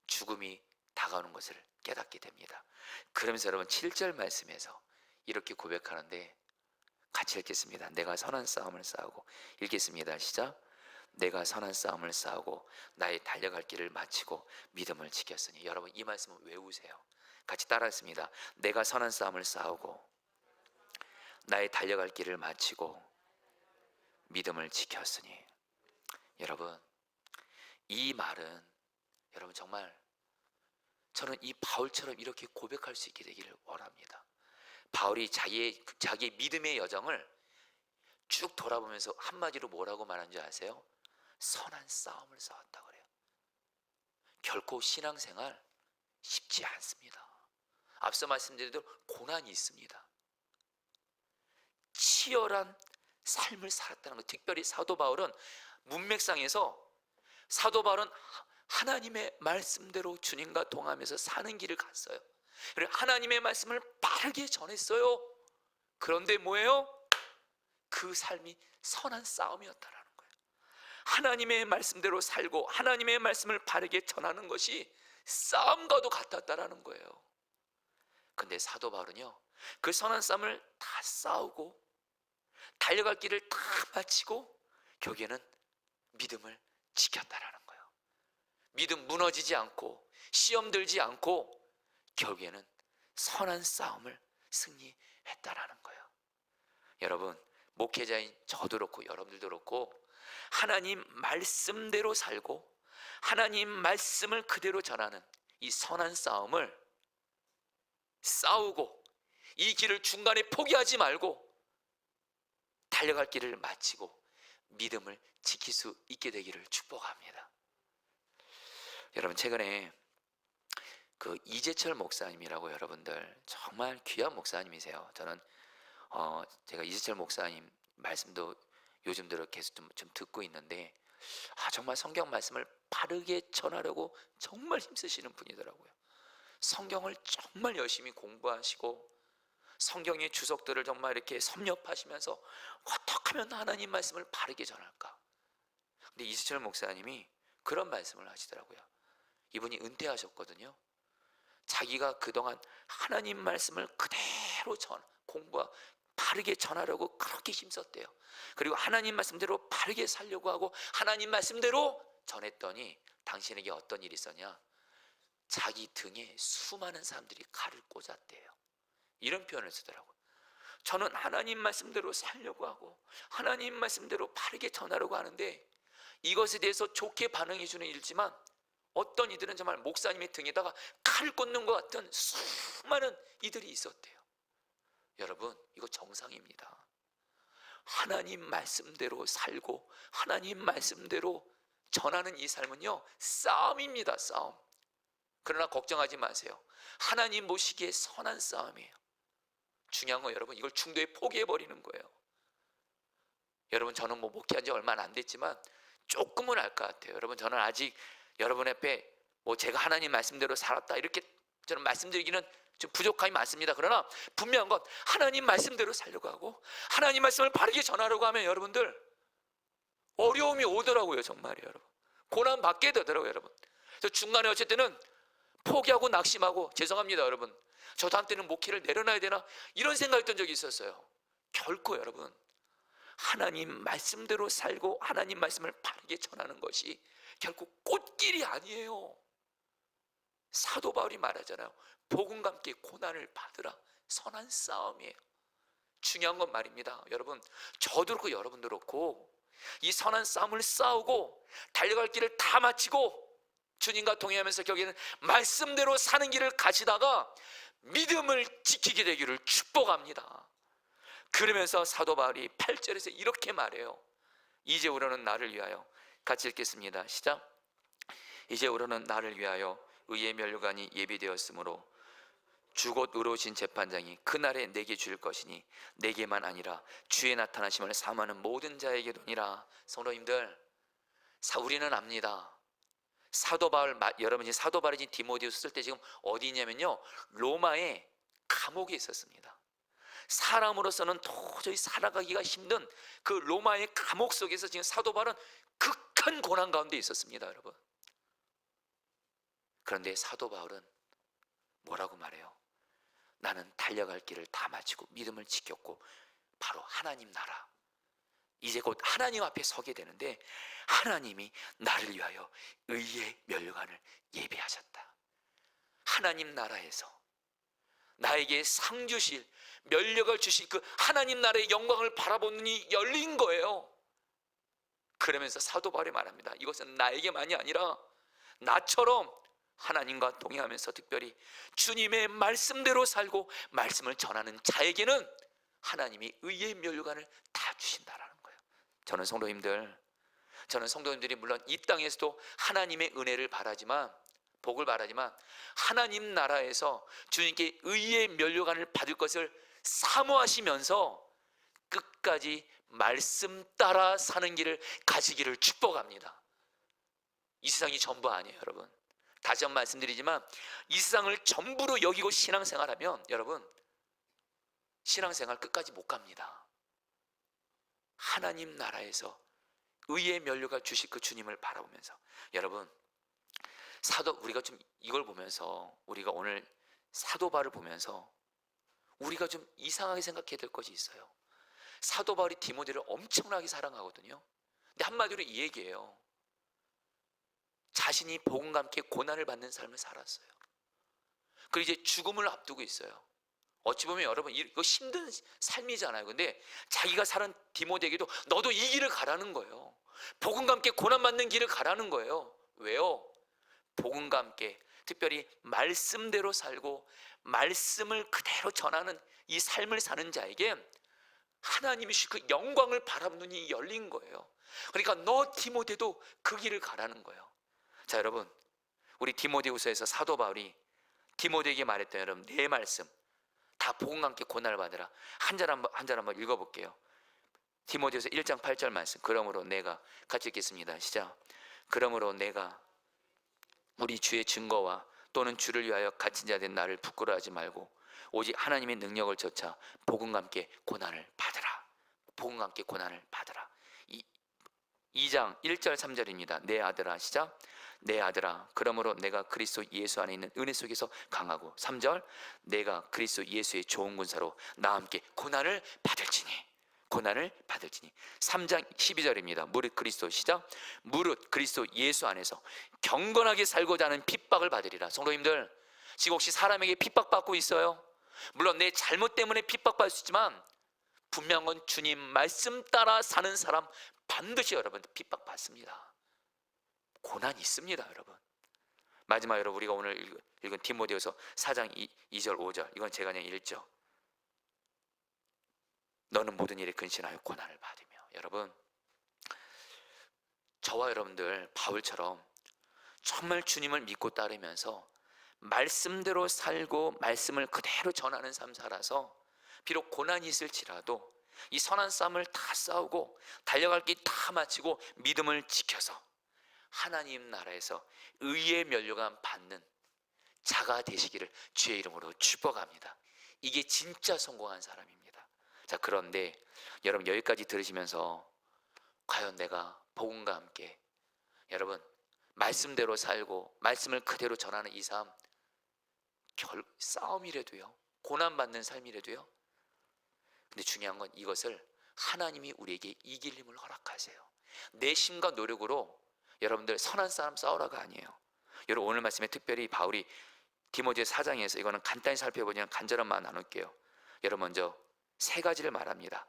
죽음이 다가오는 것을 깨닫게 됩니다. 그러면서 여러분 7절 말씀에서 이렇게 고백하는데 같이 읽겠습니다. 내가 선한 싸움을 싸우고, 읽겠습니다. 시작. 내가 선한 싸움을 싸우고 나의 달려갈 길을 마치고 믿음을 지켰으니. 여러분 이 말씀을 외우세요. 같이 따라했습니다. 내가 선한 싸움을 싸우고 나의 달려갈 길을 마치고 믿음을 지켰으니. 여러분, 이 말은 여러분 정말 저는 이 바울처럼 이렇게 고백할 수 있게 되기를 원합니다. 바울이 자기의 믿음의 여정을 쭉 돌아보면서 한마디로 뭐라고 말한지 아세요? 선한 싸움을 싸웠다 그래요. 결코 신앙생활 쉽지 않습니다. 앞서 말씀드린 대로 고난이 있습니다. 치열한 삶을 살았다는 것. 특별히 사도 바울은 문맥상에서 사도 바울은 하나님의 말씀대로 주님과 동하면서 사는 길을 갔어요. 그리고 하나님의 말씀을 빠르게 전했어요. 그런데 뭐예요? 그 삶이 선한 싸움이었다라는 거예요. 하나님의 말씀대로 살고 하나님의 말씀을 바르게 전하는 것이 싸움과도 같았다라는 거예요. 근데 사도 바울은요, 그 선한 싸움을 다 싸우고 달려갈 길을 다 마치고 결국에는 믿음을 지켰다라는 거예요. 믿음 무너지지 않고 시험 들지 않고 결국에는 선한 싸움을 승리했다라는 거예요. 여러분, 목회자인 저도 그렇고 여러분들도 그렇고 하나님 말씀대로 살고 하나님 말씀을 그대로 전하는 이 선한 싸움을 싸우고 이 길을 중간에 포기하지 말고 달려갈 길을 마치고 믿음을 지킬 수 있게 되기를 축복합니다. 여러분, 최근에 그 이재철 목사님이라고, 여러분들 정말 귀한 목사님이세요. 저는 제가 이재철 목사님 말씀도 요즘 들어 계속 좀 듣고 있는데 정말 성경 말씀을 바르게 전하려고 정말 힘쓰시는 분이더라고요. 성경을 정말 열심히 공부하시고 성경의 주석들을 정말 이렇게 섭렵하시면서 어떻게 하면 하나님 말씀을 바르게 전할까. 근데 이재철 목사님이 그런 말씀을 하시더라고요. 이분이 은퇴하셨거든요. 자기가 그동안 하나님 말씀을 그대로 공부하고 바르게 전하려고 그렇게 힘썼대요. 그리고 하나님 말씀대로 바르게 살려고 하고 하나님 말씀대로 전했더니 당신에게 어떤 일이 있었냐? 자기 등에 수많은 사람들이 칼을 꽂았대요. 이런 표현을 쓰더라고요. 저는 하나님 말씀대로 살려고 하고 하나님 말씀대로 바르게 전하려고 하는데 이것에 대해서 좋게 반응해 주는 일이지만 어떤 이들은 정말 목사님의 등에다가 칼을 꽂는 것 같은 수많은 이들이 있었대요. 여러분, 이거 정상입니다. 하나님 말씀대로 살고 하나님 말씀대로 전하는 이 삶은요, 싸움입니다. 싸움. 그러나 걱정하지 마세요. 하나님 보시기에 선한 싸움이에요. 중요한 건 여러분, 이걸 중도에 포기해버리는 거예요. 여러분, 저는 뭐 목회한 지 얼마 안 됐지만 조금은 알 것 같아요. 여러분, 저는 아직 여러분 앞에 뭐 제가 하나님 말씀대로 살았다 이렇게 저는 말씀드리기는 좀 부족함이 많습니다. 그러나 분명한 건 하나님 말씀대로 살려고 하고 하나님 말씀을 바르게 전하려고 하면 여러분들 어려움이 오더라고요. 정말이에요. 여러분, 고난 받게 되더라고요. 여러분, 그래서 중간에 어쩔 때는 포기하고 낙심하고, 죄송합니다 여러분, 저도 한때는 목회를 내려놔야 되나 이런 생각했던 적이 있었어요. 결코 여러분, 하나님 말씀대로 살고 하나님 말씀을 바르게 전하는 것이 결코 꽃길이 아니에요. 사도 바울이 말하잖아요. 복음과 함께 고난을 받으라. 선한 싸움이에요. 중요한 건 말입니다. 여러분, 저도 그렇고 여러분도 그렇고 이 선한 싸움을 싸우고 달려갈 길을 다 마치고 주님과 동행하면서 결국에는 말씀대로 사는 길을 가시다가 믿음을 지키게 되기를 축복합니다. 그러면서 사도 바울이 8절에서 이렇게 말해요. 이제부로는 나를 위하여, 같이 읽겠습니다. 시작. 이제부로는 나를 위하여 의의 면류관이 예비되었으므로 주곧 의로우신 재판장이 그날에 내게 줄 것이니 내게만 아니라 주의 나타나심을 사모하는 모든 자에게도니라. 성도님들, 우리는 압니다. 사도 바울, 여러분이 사도 바울이 디모데후서 쓸 때 지금 어디 있냐면요, 로마의 감옥에 있었습니다. 사람으로서는 도저히 살아가기가 힘든 그 로마의 감옥 속에서 지금 사도 바울은 극한 고난 가운데 있었습니다. 여러분, 그런데 사도 바울은 뭐라고 말해요? 나는 달려갈 길을 다 마치고 믿음을 지켰고 바로 하나님 나라, 이제 곧 하나님 앞에 서게 되는데 하나님이 나를 위하여 의의 면류관을 예비하셨다. 하나님 나라에서 나에게 상 주실, 면류관을 주실 그 하나님 나라의 영광을 바라보는 눈이 열린 거예요. 그러면서 사도 바울이 말합니다. 이것은 나에게만이 아니라 나처럼 하나님과 동행하면서 특별히 주님의 말씀대로 살고 말씀을 전하는 자에게는 하나님이 의의 면류관을 다 주신다라는 거예요. 저는 성도님들이 물론 이 땅에서도 하나님의 은혜를 바라지만, 복을 바라지만, 하나님 나라에서 주님께 의의 면류관을 받을 것을 사모하시면서 끝까지 말씀 따라 사는 길을 가지기를 축복합니다. 이 세상이 전부 아니에요, 여러분. 다시 한번 말씀드리지만 이 세상을 전부로 여기고 신앙생활하면 여러분, 신앙생활 끝까지 못 갑니다. 하나님 나라에서 의의 면류가 주실 그 주님을 바라보면서, 여러분, 우리가 좀 이걸 보면서, 우리가 오늘 사도 바울을 보면서 우리가 좀 이상하게 생각해야 될 것이 있어요. 사도 바울이 디모데를 엄청나게 사랑하거든요. 근데 한마디로 이 얘기예요. 자신이 복음과 함께 고난을 받는 삶을 살았어요. 그리고 이제 죽음을 앞두고 있어요. 어찌 보면 여러분 이거 힘든 삶이잖아요. 근데 자기가 사는 디모데에게도 너도 이 길을 가라는 거예요. 복음과 함께 고난 받는 길을 가라는 거예요. 왜요? 복음과 함께 특별히 말씀대로 살고 말씀을 그대로 전하는 이 삶을 사는 자에게 하나님이 주신 그 영광을 바라보는 눈이 열린 거예요. 그러니까 너 디모데도 그 길을 가라는 거예요. 자, 여러분, 우리 디모데후서에서 사도 바울이 디모데에게 말했던, 여러분, 내 말씀 다 복음과 함께 고난을 받으라. 한 절 한번 읽어볼게요. 디모데후서 1장 8절 말씀. 그러므로 내가, 같이 읽겠습니다. 시작. 그러므로 내가 우리 주의 증거와 또는 주를 위하여 갇힌 자 된 나를 부끄러워하지 말고 오직 하나님의 능력을 좇아 복음과 함께 고난을 받으라. 복음과 함께 고난을 받으라. 2장 1절 3절입니다. 내 아들아, 시작. 내 아들아, 그러므로 내가 그리스도 예수 안에 있는 은혜 속에서 강하고, 3절, 내가 그리스도 예수의 좋은 군사로 나와 함께 고난을 받을지니, 3장 12절입니다. 무릇 그리스도, 시작. 무릇 그리스도 예수 안에서 경건하게 살고자 하는 핍박을 받으리라. 성도님들, 지금 혹시 사람에게 핍박받고 있어요? 물론 내 잘못 때문에 핍박받을 수 있지만 분명한 건 주님 말씀 따라 사는 사람 반드시 여러분 핍박받습니다. 고난이 있습니다, 여러분. 마지막, 여러분, 우리가 오늘 읽은 디모데후서 4장 2절 5절, 이건 제가 그냥 읽죠. 너는 모든 일에 근신하여 고난을 받으며. 여러분, 저와 여러분들 바울처럼 정말 주님을 믿고 따르면서 말씀대로 살고 말씀을 그대로 전하는 삶 살아서 비록 고난이 있을지라도 이 선한 싸움을 다 싸우고 달려갈 길 다 마치고 믿음을 지켜서 하나님 나라에서 의의 면류관 받는 자가 되시기를 주의 이름으로 축복합니다. 이게 진짜 성공한 사람입니다. 자, 그런데 여러분, 여기까지 들으시면서 과연 내가 복음과 함께, 여러분, 말씀대로 살고 말씀을 그대로 전하는 이 삶, 싸움이라도요, 고난받는 삶이라도요, 근데 중요한 건 이것을 하나님이 우리에게 이길 힘을 허락하세요. 내 힘과 노력으로 여러분들 선한 싸움 싸우라가 아니에요. 여러분, 오늘 말씀에 특별히 바울이 디모데 4장에서 이거는 간단히 살펴보면 간절한 마음 나눌게요. 여러분, 먼저 세 가지를 말합니다.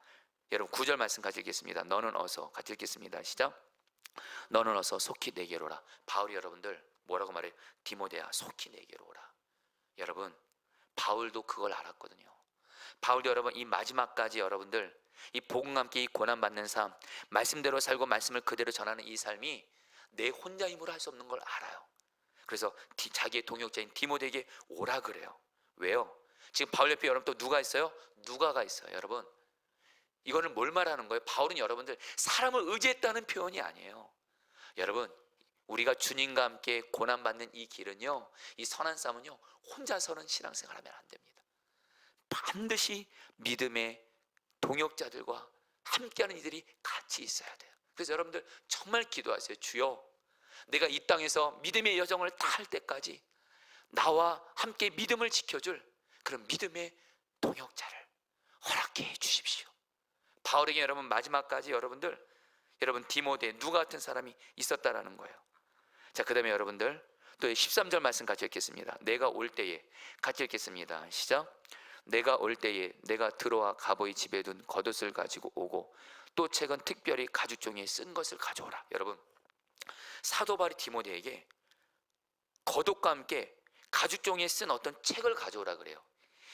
여러분, 9절 말씀 같이 읽겠습니다. 너는 어서, 같이 읽겠습니다. 시작. 너는 어서 속히 내게로 오라. 바울이 여러분들 뭐라고 말해요? 디모데야, 속히 내게로 오라. 여러분, 바울도 그걸 알았거든요. 바울도 여러분 이 마지막까지 여러분들 이 복음과 함께 이 고난받는 삶, 말씀대로 살고 말씀을 그대로 전하는 이 삶이 내 혼자 힘으로 할 수 없는 걸 알아요. 그래서 자기의 동역자인 디모데에게 오라 그래요. 왜요? 지금 바울 옆에 여러분 또 누가 있어요? 누가가 있어요. 여러분, 이거는 뭘 말하는 거예요? 바울은 여러분들 사람을 의지했다는 표현이 아니에요. 여러분, 우리가 주님과 함께 고난받는 이 길은요, 이 선한 싸움은요, 혼자서는 신앙생활하면 안 됩니다. 반드시 믿음의 동역자들과 함께하는 이들이 같이 있어야 돼요. 그래서 여러분들 정말 기도하세요. 주여, 내가 이 땅에서 믿음의 여정을 다 할 때까지 나와 함께 믿음을 지켜줄 그런 믿음의 동역자를 허락해 주십시오. 바울에게 여러분 마지막까지 여러분 디모데 누가 같은 사람이 있었다라는 거예요. 자, 그 다음에 여러분들 또 13절 말씀 같이 읽겠습니다. 내가 올 때에, 같이 읽겠습니다. 시작. 내가 올 때에 내가 들어와 가보이 집에 둔 겉옷을 가지고 오고 또 책은 특별히 가죽 종이에 쓴 것을 가져오라. 여러분, 사도 바울이 디모데에게 겉옷과 함께 가죽 종이에 쓴 어떤 책을 가져오라 그래요.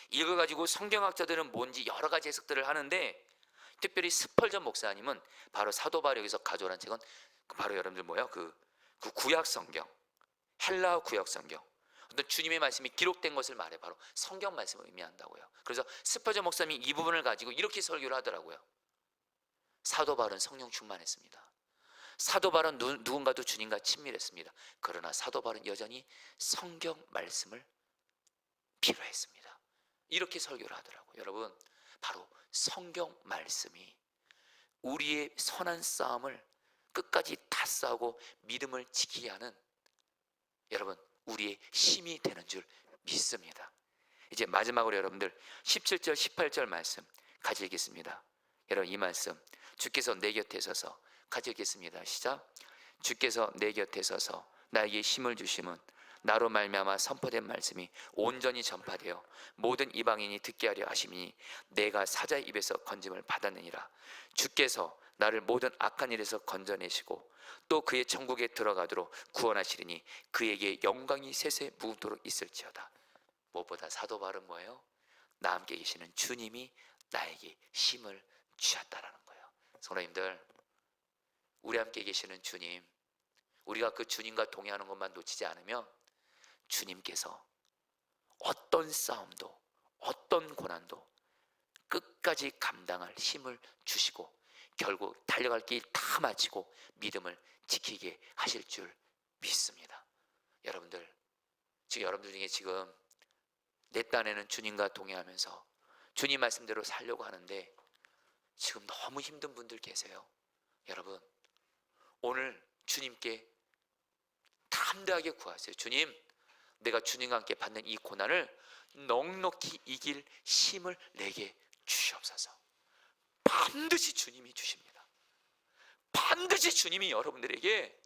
이걸 가지고 성경학자들은 뭔지 여러 가지 해석들을 하는데, 특별히 스펄전 목사님은 바로 사도 바울이 여기서 가져오라는 책은 바로 여러분들 뭐예요? 그 구약 성경, 헬라어 구약 성경, 어떤 주님의 말씀이 기록된 것을 말해 바로 성경 말씀을 의미한다고요. 그래서 스펄전 목사님이 이 부분을 가지고 이렇게 설교를 하더라고요. 사도 바울은 성령 충만했습니다. 사도 바울은 누군가도 주님과 친밀했습니다. 그러나 사도 바울은 여전히 성경 말씀을 필요했습니다. 이렇게 설교를 하더라고요. 여러분, 바로 성경 말씀이 우리의 선한 싸움을 끝까지 다 싸우고 믿음을 지키게 하는, 여러분, 우리의 힘이 되는 줄 믿습니다. 이제 마지막으로 여러분들 17절 18절 말씀 같이 읽겠습니다. 여러분, 이 말씀 주께서 내 곁에 서서 같이 읽겠습니다. 시작. 주께서 내 곁에 서서 나에게 힘을 주심은 나로 말미암아 선포된 말씀이 온전히 전파되어 모든 이방인이 듣게 하려 하심이니 내가 사자의 입에서 건짐을 받았느니라. 주께서 나를 모든 악한 일에서 건져내시고 또 그의 천국에 들어가도록 구원하시리니 그에게 영광이 세세 무도록 있을지어다. 무엇보다 사도 바울은 뭐예요? 나 함께 계시는 주님이 나에게 힘을 주셨다라는 거예요. 성도님들, 우리 함께 계시는 주님, 우리가 그 주님과 동행하는 것만 놓치지 않으면 주님께서 어떤 싸움도 어떤 고난도 끝까지 감당할 힘을 주시고 결국 달려갈 길 다 마치고 믿음을 지키게 하실 줄 믿습니다. 여러분들, 지금 여러분들 중에 지금 내 딴에는 주님과 동행하면서 주님 말씀대로 살려고 하는데 지금 너무 힘든 분들 계세요. 여러분, 오늘 주님께 담대하게 구하세요. 주님, 내가 주님과 함께 받는 이 고난을 넉넉히 이길 힘을 내게 주시옵소서. 반드시 주님이 주십니다. 반드시 주님이 여러분들에게,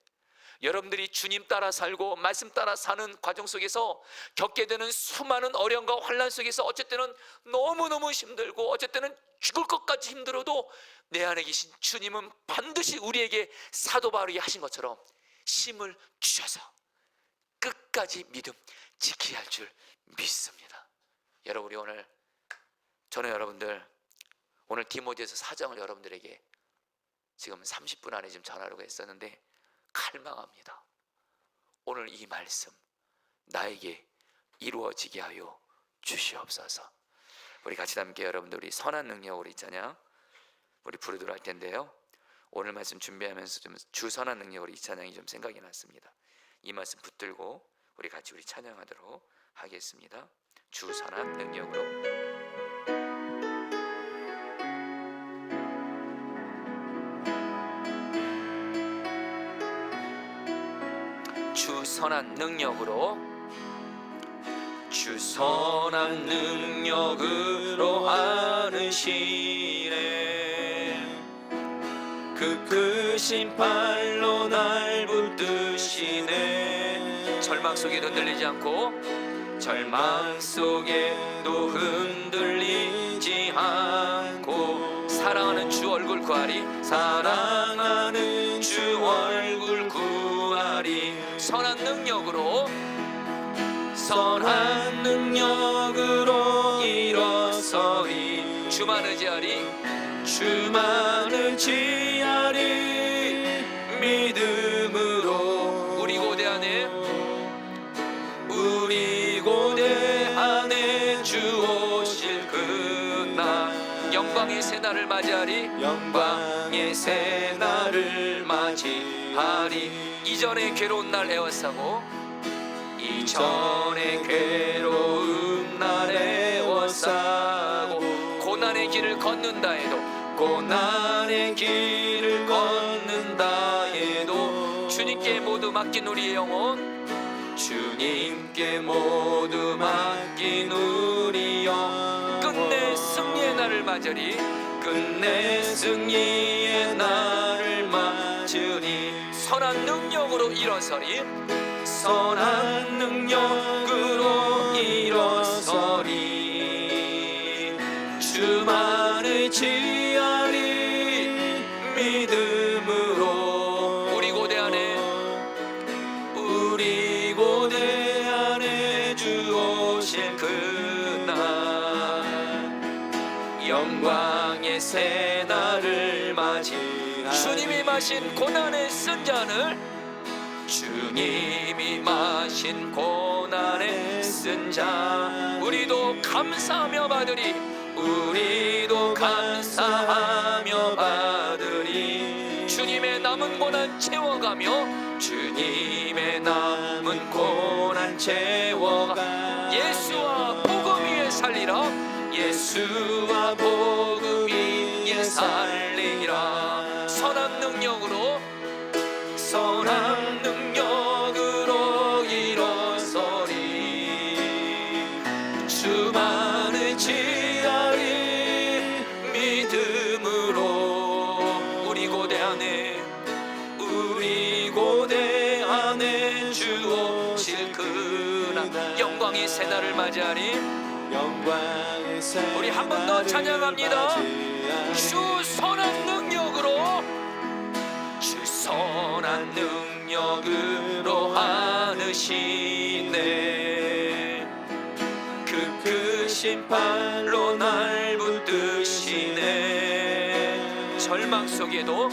여러분들이 주님 따라 살고 말씀 따라 사는 과정 속에서 겪게 되는 수많은 어려움과 환난 속에서 어쩔 때는 너무너무 힘들고 어쩔 때는 죽을 것까지 힘들어도 내 안에 계신 주님은 반드시 우리에게 사도 바울이 하신 것처럼 힘을 주셔서 끝까지 믿음 지켜야 할 줄 믿습니다. 여러분, 우리 오늘, 저는 여러분들 오늘 디모데서 4장을 여러분들에게 지금 30분 안에 지금 전하려고 했었는데 갈망합니다. 오늘 이 말씀 나에게 이루어지게 하여 주시옵소서. 우리 같이 함께 여러분들 우리 선한 능력으로 있잖아요. 우리 부르도록 할 텐데요. 오늘 말씀 준비하면서 좀 주 선한 능력으로 이 찬양이 좀 생각이 났습니다. 이 말씀 붙들고 우리 같이 우리 찬양하도록 하겠습니다. 주 선한 능력으로. 주 선한 능력으로, 주 선한 능력으로 하느시네. 그 크신 팔로 날 붙드시네. 절망 속에도 흔들리지 않고, 절망 속에도 흔들리지 않고 사랑하는 주 얼굴 구하리, 사랑하는 주 얼굴 구하리. 선한 능력으로, 선한 능력으로 일어서리. 주만 의지하리, 주만 의지하리. 믿음으로 우리 고대 안에, 우리 고대 안에 주 오실 그날 영광의 새날을 맞이하리, 영광의 새날을 맞이하리. 이전의 괴로운 날 애워싸고, 이전의 괴로운 날 애워싸고 고난의 길을 걷는다 해도, 고난의 길을 걷는다 해도 주님께 모두 맡긴 우리의 영혼, 주님께 모두 맡긴 우리 영혼. 끝내 승리의 날을 맞으리, 끝내 승리의 날을 맞으리. 선한 능력으로 일어서리, 선한 능력으로 일어서리. 주만 의지하리, 영광의 새날을 맞이하리. 주님이 마신 고난의 쓴 잔을, 주님이 마신 고난의 쓴 잔, 우리도 감사하며 받으리. 우리도 감사하며 받으리. 주님의 남은 고난 채워가며, 주님의 남은 고난 채워가, 예수와 복음 위에 살리라. 예수와 복음 위에 살리라. 선한 능력으로, 선한 능력으로 일어서리. 주만을 지하리. 믿음으로 우리 고대 안에, 우리 고대 안에 주 오실 그날 영광의 새날을 맞이하리. 영광의 새날을 우리 한 번 더 찬양합니다. 주 선한 능력으로, 주 선한 능력으로 안으시네. 그 크신 팔로 날 붙드시네. 절망 속에도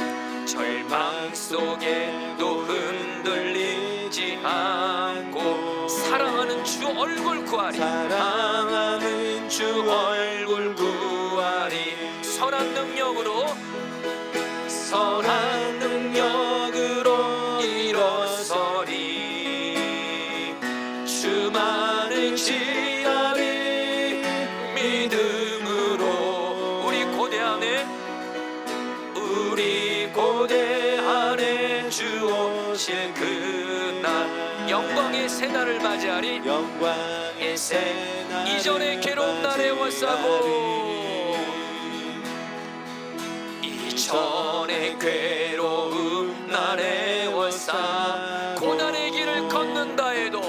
흔들리지 않고 사랑하는 주 얼굴 구하리. 사랑하는 주 얼굴 구하리. 선한 능력으로, 선한 능력으로 일어서리. 주만을 지하리. 믿음으로 우리 고대 안에, 우리 고대 안에 주 오실 그날 영광의 새날을 맞이하리. 영광의 새날 이전의 괴로운 날에 워싸고, 이전의 괴로운 날에 워싸. 고난의 길을 걷는다 해도,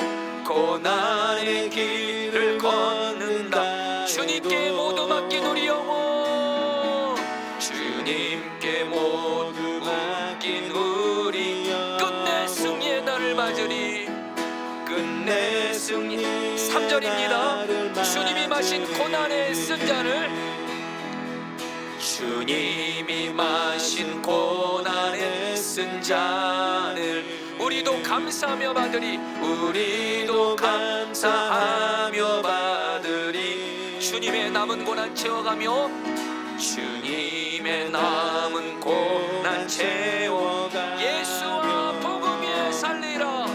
고난의 길을 걷는다. 주님께 모두 맡긴 우리 영혼, 주님께 모두 맡긴 우리 영혼. 끝내 승리의 날을 맞으리. 끝내 승리. 3절입니다. 주님이 마신 고난의 쓴 잔을, 주님이 마신 고난의 쓴 잔을 우리도 감사하며 받으리. 우리도 감사하며 받으리. 주님의 남은 고난 채워가며, 주님의 남은 고난 채워가, 예수와 복음 위에 살리라.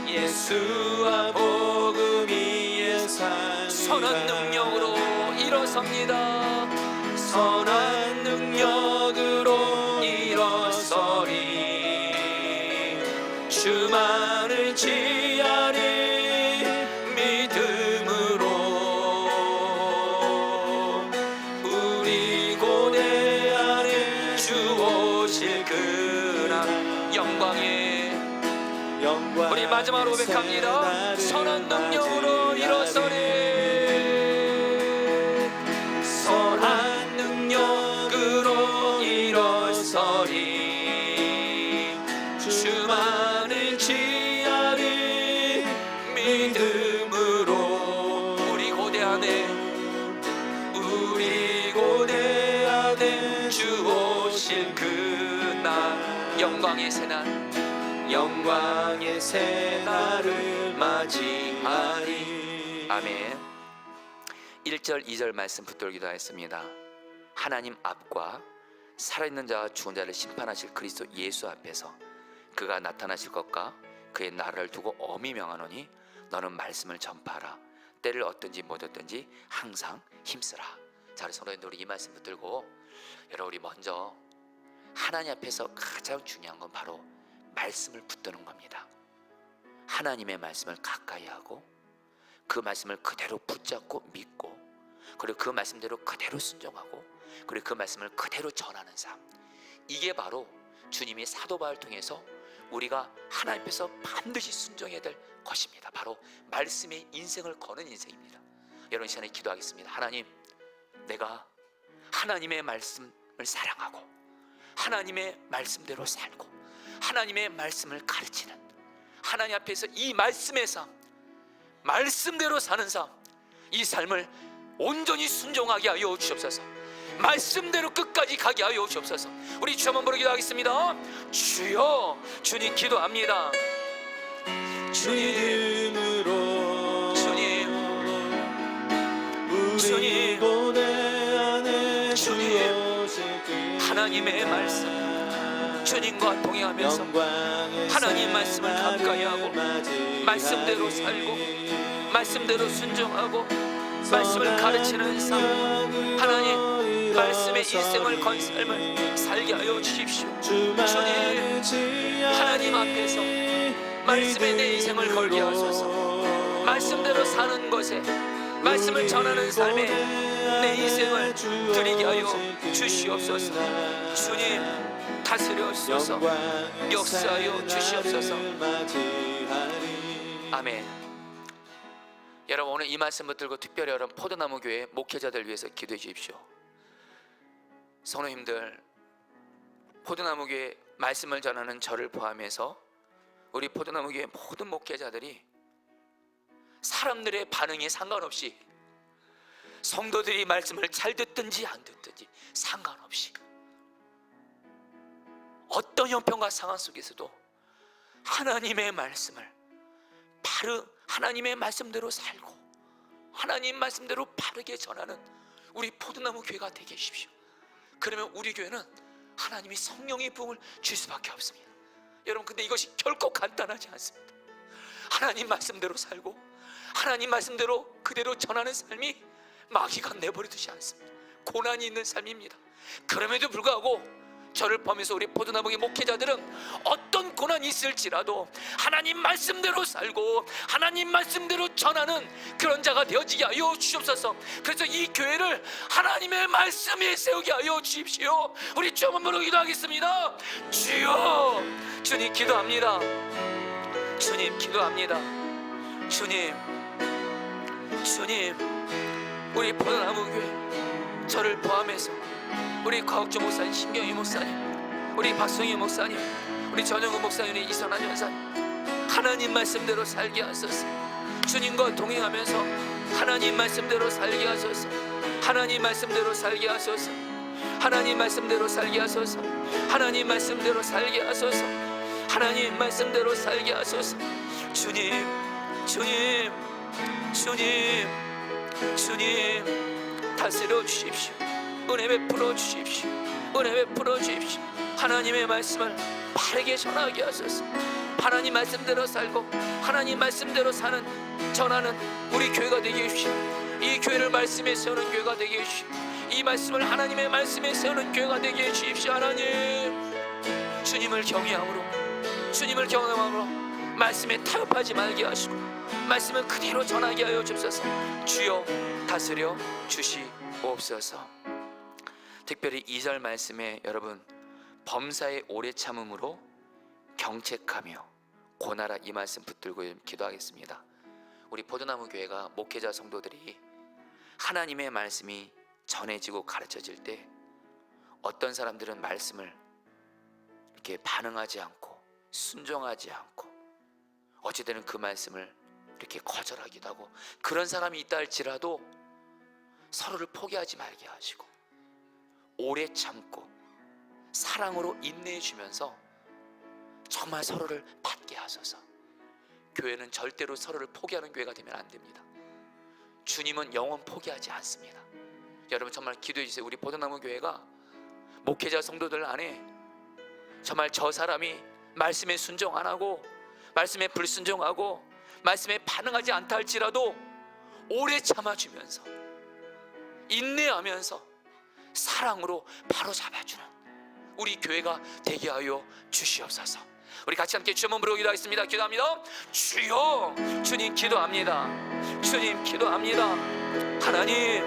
예수와 복음 위에 살리라. 선한 능력으로 일어섭니다. 선한 능력으로 일어서리. 주만을 지하리. 믿음으로 우리 고대 안에 주 오실 그날 영광의, 우리 마지막으로 고백합니다. 선한 능력으로 일어서리. 선한 능력으로 일어서리. 주만을 지하리. 믿음으로 우리 고대 안에, 우리 고대 안에 주 오실 그날 영광의 새날, 영광의 새날을 맞이하리. 아멘. 1절 2절 말씀 붙들고 기도하였습니다. 하나님 앞과 살아있는 자와 죽은 자를 심판하실 그리스도 예수 앞에서 그가 나타나실 것과 그의 나라를 두고 엄히 명하노니 너는 말씀을 전파하라. 때를 얻든지 못 얻든지 항상 힘쓰라. 자, 성도님들, 우리 이 말씀 붙들고, 여러분, 우리 먼저 하나님 앞에서 가장 중요한 건 바로 말씀을 붙드는 겁니다. 하나님의 말씀을 가까이 하고, 그 말씀을 그대로 붙잡고 믿고, 그리고 그 말씀대로 그대로 순종하고, 그리고 그 말씀을 그대로 전하는 삶. 이게 바로 주님이 사도 바울을 통해서 우리가 하나님 앞에서 반드시 순종해야 될 것입니다. 바로 말씀의 인생을 거는 인생입니다. 여러분, 시간에 기도하겠습니다. 하나님, 내가 하나님의 말씀을 사랑하고 하나님의 말씀대로 살고 하나님의 말씀을 가르치는, 하나님 앞에서 이 말씀의 삶, 말씀대로 사는 삶, 이 삶을 온전히 순종하게 하여 주옵소서. 말씀대로 끝까지 가게 하여 주옵소서. 우리 주 한번 부르기도 하겠습니다. 주여, 주님 기도합니다. 주님, 믿음으로 주님, 우리 주님, 보내 안에 주님, 주어질 그 하나님의 말씀, 주님과 동행하면서 영광의 하나님 말씀을 가까이 하고 맞이하리. 말씀대로 살고 말씀대로 순종하고 말씀을 가르치는 삶, 하나님 말씀의 일생을 건 삶을 살게 하여 주십시오. 주님, 하나님 앞에서 말씀에 내 인생을 걸게 하소서. 말씀대로 사는 것에, 말씀을 전하는 삶에 내 인생을 드리게 하여 주시옵소서. 주님, 다스려 주소서. 역사하여 주시옵소서. 아멘. 여러분, 오늘 이 말씀 붙들고 특별히 여러분 포도나무 교회 목회자들 위해서 기도해 주십시오. 성도님들, 포도나무 교회 말씀을 전하는 저를 포함해서 우리 포도나무 교회 모든 목회자들이 사람들의 반응에 상관없이, 성도들이 말씀을 잘 듣든지 안 듣든지 상관없이, 어떤 형편과 상황 속에서도 하나님의 말씀을 바로 하나님의 말씀대로 살고 하나님 말씀대로 바르게 전하는 우리 포도나무 교회가 되게 하십시오. 그러면 우리 교회는 하나님이 성령의 부흥을 줄 수밖에 없습니다. 여러분, 근데 이것이 결코 간단하지 않습니다. 하나님 말씀대로 살고 하나님 말씀대로 그대로 전하는 삶이 마귀가 내버려두지 않습니다. 고난이 있는 삶입니다. 그럼에도 불구하고 저를 포함해서 우리 포도나무의 목회자들은 어떤 고난이 있을지라도 하나님 말씀대로 살고 하나님 말씀대로 전하는 그런 자가 되어지게 하여 주옵소서. 그래서 이 교회를 하나님의 말씀에 세우게 하여 주십시오. 우리 주 한번 부르기도 하겠습니다. 주여, 주님 기도합니다. 주님 기도합니다. 주님, 주님, 우리 포도나무 교회 저를 포함해서 우리 과학조 목사님, 신경희 목사님, 우리 박성희 목사님, 우리 전영훈 목사님, 우리 이선한 전사님, 하나님 말씀대로 살게 하소서. 주님과 동행하면서 하나님 말씀대로 살게 하소서. 하나님 말씀대로 살게 하소서. 하나님 말씀대로 살게 하소서. 하나님 말씀대로 살게 하소서. 하나님 말씀대로 살게 하소서. 주님, 주님, 주님, 주님, 다스려 주십시오. 은혜 베풀어 주십시오. 은혜 베풀어 주십시오. 하나님의 말씀을 바르게 전하게 하소서. 하나님 말씀대로 살고 하나님 말씀대로 사는 전하는 우리 교회가 되게 해주십시오. 이 교회를 말씀에 세우는 교회가 되게 해주십시오. 이 말씀을 하나님의 말씀에 세우는 교회가 되게 해주십시오. 하나님, 주님을 경외함으로, 주님을 경외함으로 말씀에 타협하지 말게 하시고 말씀을 그대로 전하게 하여 주옵소서. 주여, 다스려 주시옵소서. 특별히 2절 말씀에 여러분, 범사의 오래 참음으로 경책하며 고나라, 이 말씀 붙들고 기도하겠습니다. 우리 포도나무 교회가 목회자 성도들이 하나님의 말씀이 전해지고 가르쳐질 때 어떤 사람들은 말씀을 이렇게 반응하지 않고 순종하지 않고 어찌되는 그 말씀을 이렇게 거절하기도 하고, 그런 사람이 있다 할지라도 서로를 포기하지 말게 하시고 오래 참고 사랑으로 인내해 주면서 정말 서로를 받게 하소서. 교회는 절대로 서로를 포기하는 교회가 되면 안 됩니다. 주님은 영원 포기하지 않습니다. 여러분 정말 기도해 주세요. 우리 포도나무 교회가 목회자 성도들 안에 정말 저 사람이 말씀에 순종 안 하고 말씀에 불순종하고 말씀에 반응하지 않다 할지라도 오래 참아주면서 인내하면서 사랑으로 바로 잡아주는 우리 교회가 되게 하여 주시옵소서. 우리 같이 함께 주 한번 부르기도 하겠습니다. 기도합니다. 주여, 주님 기도합니다. 주님 기도합니다. 하나님,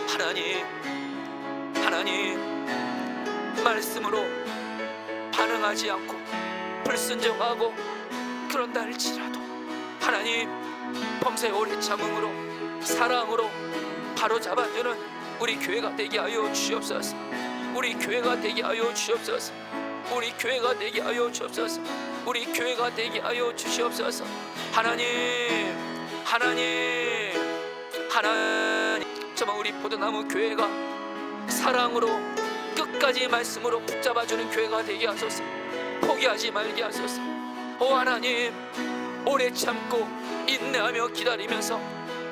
하나님, 하나님, 말씀으로 반응하지 않고 불순종하고 그런다 할지라도 하나님, 범사에 오래 참음으로 사랑으로 바로 잡아주는 우리 교회가 되게 하여 주시옵소서. 우리 교회가 되게 하여 주시옵소서. 우리 교회가 되게 하여 주옵소서. 우리 교회가 되게 하여 주시옵소서. 하나님, 하나님, 하나님, 정말 우리 포도나무 교회가 사랑으로 끝까지 말씀으로 붙잡아주는 교회가 되게 하소서. 포기하지 말게 하소서. 오 하나님, 오래 참고 인내하며 기다리면서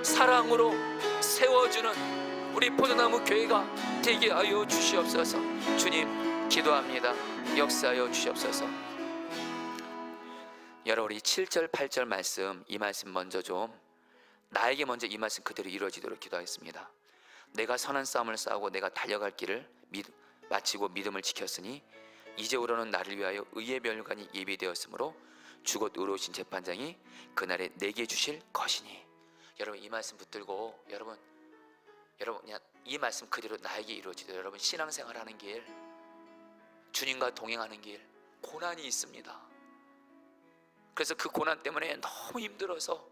사랑으로 세워주는 우리 포도나무 교회가 되게 하여 주시옵소서. 주님 기도합니다. 역사하여 주시옵소서. 여러분, 우리 7절 8절 말씀, 이 말씀 먼저 좀 나에게 먼저 이 말씀 그대로 이루어지도록 기도하겠습니다. 내가 선한 싸움을 싸우고 내가 달려갈 길을 마치고 믿음을 지켰으니 이제부로는 나를 위하여 의의 멸관이 예비되었으므로 주곧 의로우신 재판장이 그날에 내게 주실 것이니. 여러분, 이 말씀 붙들고 여러분 그냥 이 말씀 그대로 나에게 이루어지도록, 여러분 신앙생활하는 길, 주님과 동행하는 길 고난이 있습니다. 그래서 그 고난 때문에 너무 힘들어서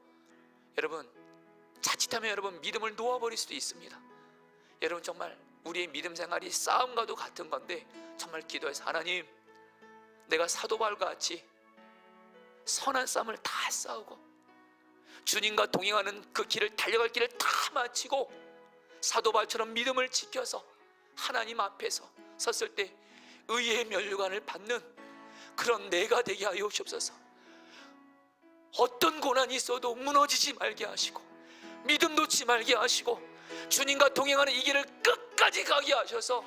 여러분 자칫하면 여러분 믿음을 놓아버릴 수도 있습니다. 여러분 정말 우리의 믿음 생활이 싸움과도 같은 건데 정말 기도해서 하나님, 내가 사도 바울과 같이 선한 싸움을 다 싸우고 주님과 동행하는 그 길을, 달려갈 길을 다 마치고 사도 바울처럼 믿음을 지켜서 하나님 앞에서 섰을 때 의의 면류관을 받는 그런 내가 되게 하여 주옵소서. 어떤 고난이 있어도 무너지지 말게 하시고 믿음 놓지 말게 하시고 주님과 동행하는 이 길을 끝까지 가게 하셔서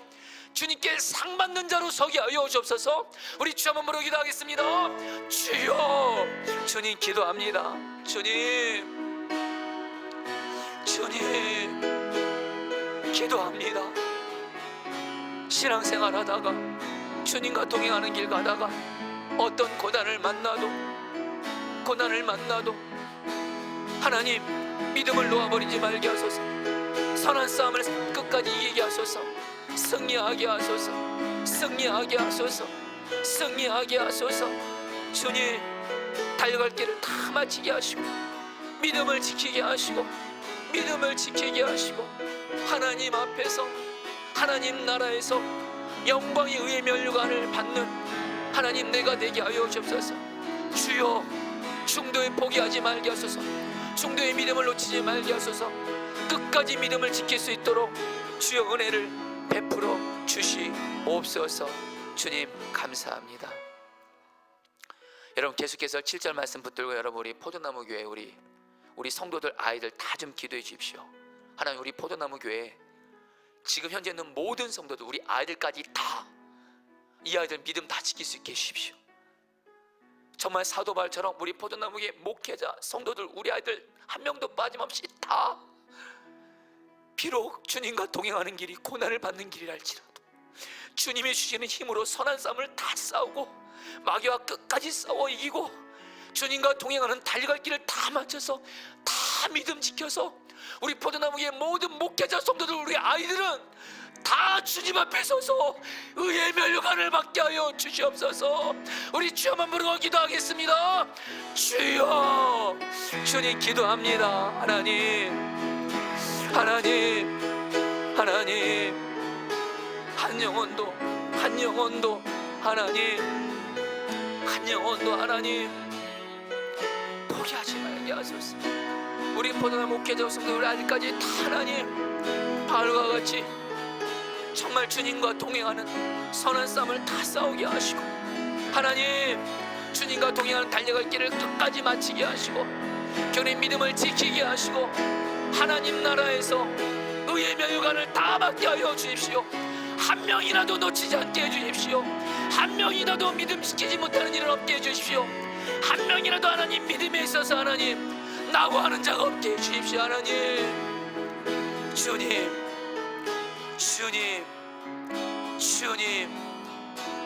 주님께 상 받는 자로 서게 하여 주옵소서. 우리 주 한번 부르고 기도하겠습니다. 주여, 주님 기도합니다. 주님 기도합니다. 신앙생활 하다가 주님과 동행하는 길 가다가 어떤 고난을 만나도 하나님 믿음을 놓아버리지 말게 하소서. 선한 싸움을 끝까지 이기게 하소서. 승리하게 하소서. 주님, 달려갈 길을 다 마치게 하시고 믿음을 지키게 하시고 하나님 앞에서, 하나님 나라에서 영광의 의의 면류관을 받는 하나님 내가 되게 하여 주옵소서. 주여, 중도에 포기하지 말게 하소서. 중도의 믿음을 놓치지 말게 하소서. 끝까지 믿음을 지킬 수 있도록 주여 은혜를 베풀어 주시옵소서. 주님 감사합니다. 여러분 계속해서 7절 말씀 붙들고 여러분 우리 포도나무 교회 우리 성도들 아이들 다 좀 기도해 주십시오. 하나님, 우리 포도나무 교회 지금 현재 있는 모든 성도들, 우리 아이들까지 다 이 아이들 믿음 다 지킬 수 있게 해주십시오. 정말 사도 바울처럼 우리 포도나무의 목회자 성도들, 우리 아이들 한 명도 빠짐없이 다 비록 주님과 동행하는 길이 고난을 받는 길이랄지라도 주님이 주시는 힘으로 선한 싸움을 다 싸우고 마귀와 끝까지 싸워 이기고 주님과 동행하는 달려갈 길을 다 맞춰서 다 믿음 지켜서 우리 포도나무의 모든 목회자 성도들, 우리 아이들은 다 주님 앞에 서서 의의 면류관을 받게 하여 주시옵소서. 우리 주 한번 부르고 기도하겠습니다. 주여, 주님 기도합니다. 하나님 한 영혼도 하나님 포기하지 말게 하소서. 우리 포도나무 목회자 성도 우리 아직까지 다 하나님 바울과 같이 정말 주님과 동행하는 선한 싸움을 다 싸우게 하시고 하나님 주님과 동행하는 달려갈 길을 끝까지 마치게 하시고 교회 믿음을 지키게 하시고 하나님 나라에서 의의 면류관을 다 받게 하여 주십시오. 한 명이라도 놓치지 않게 해주십시오. 한 명이라도 믿음 지키지 못하는 일을 없게 해주십시오. 한 명이라도 하나님 믿음에 있어서 하나님 낙오하는 자가 없게 해주십시오. 하나님, 주님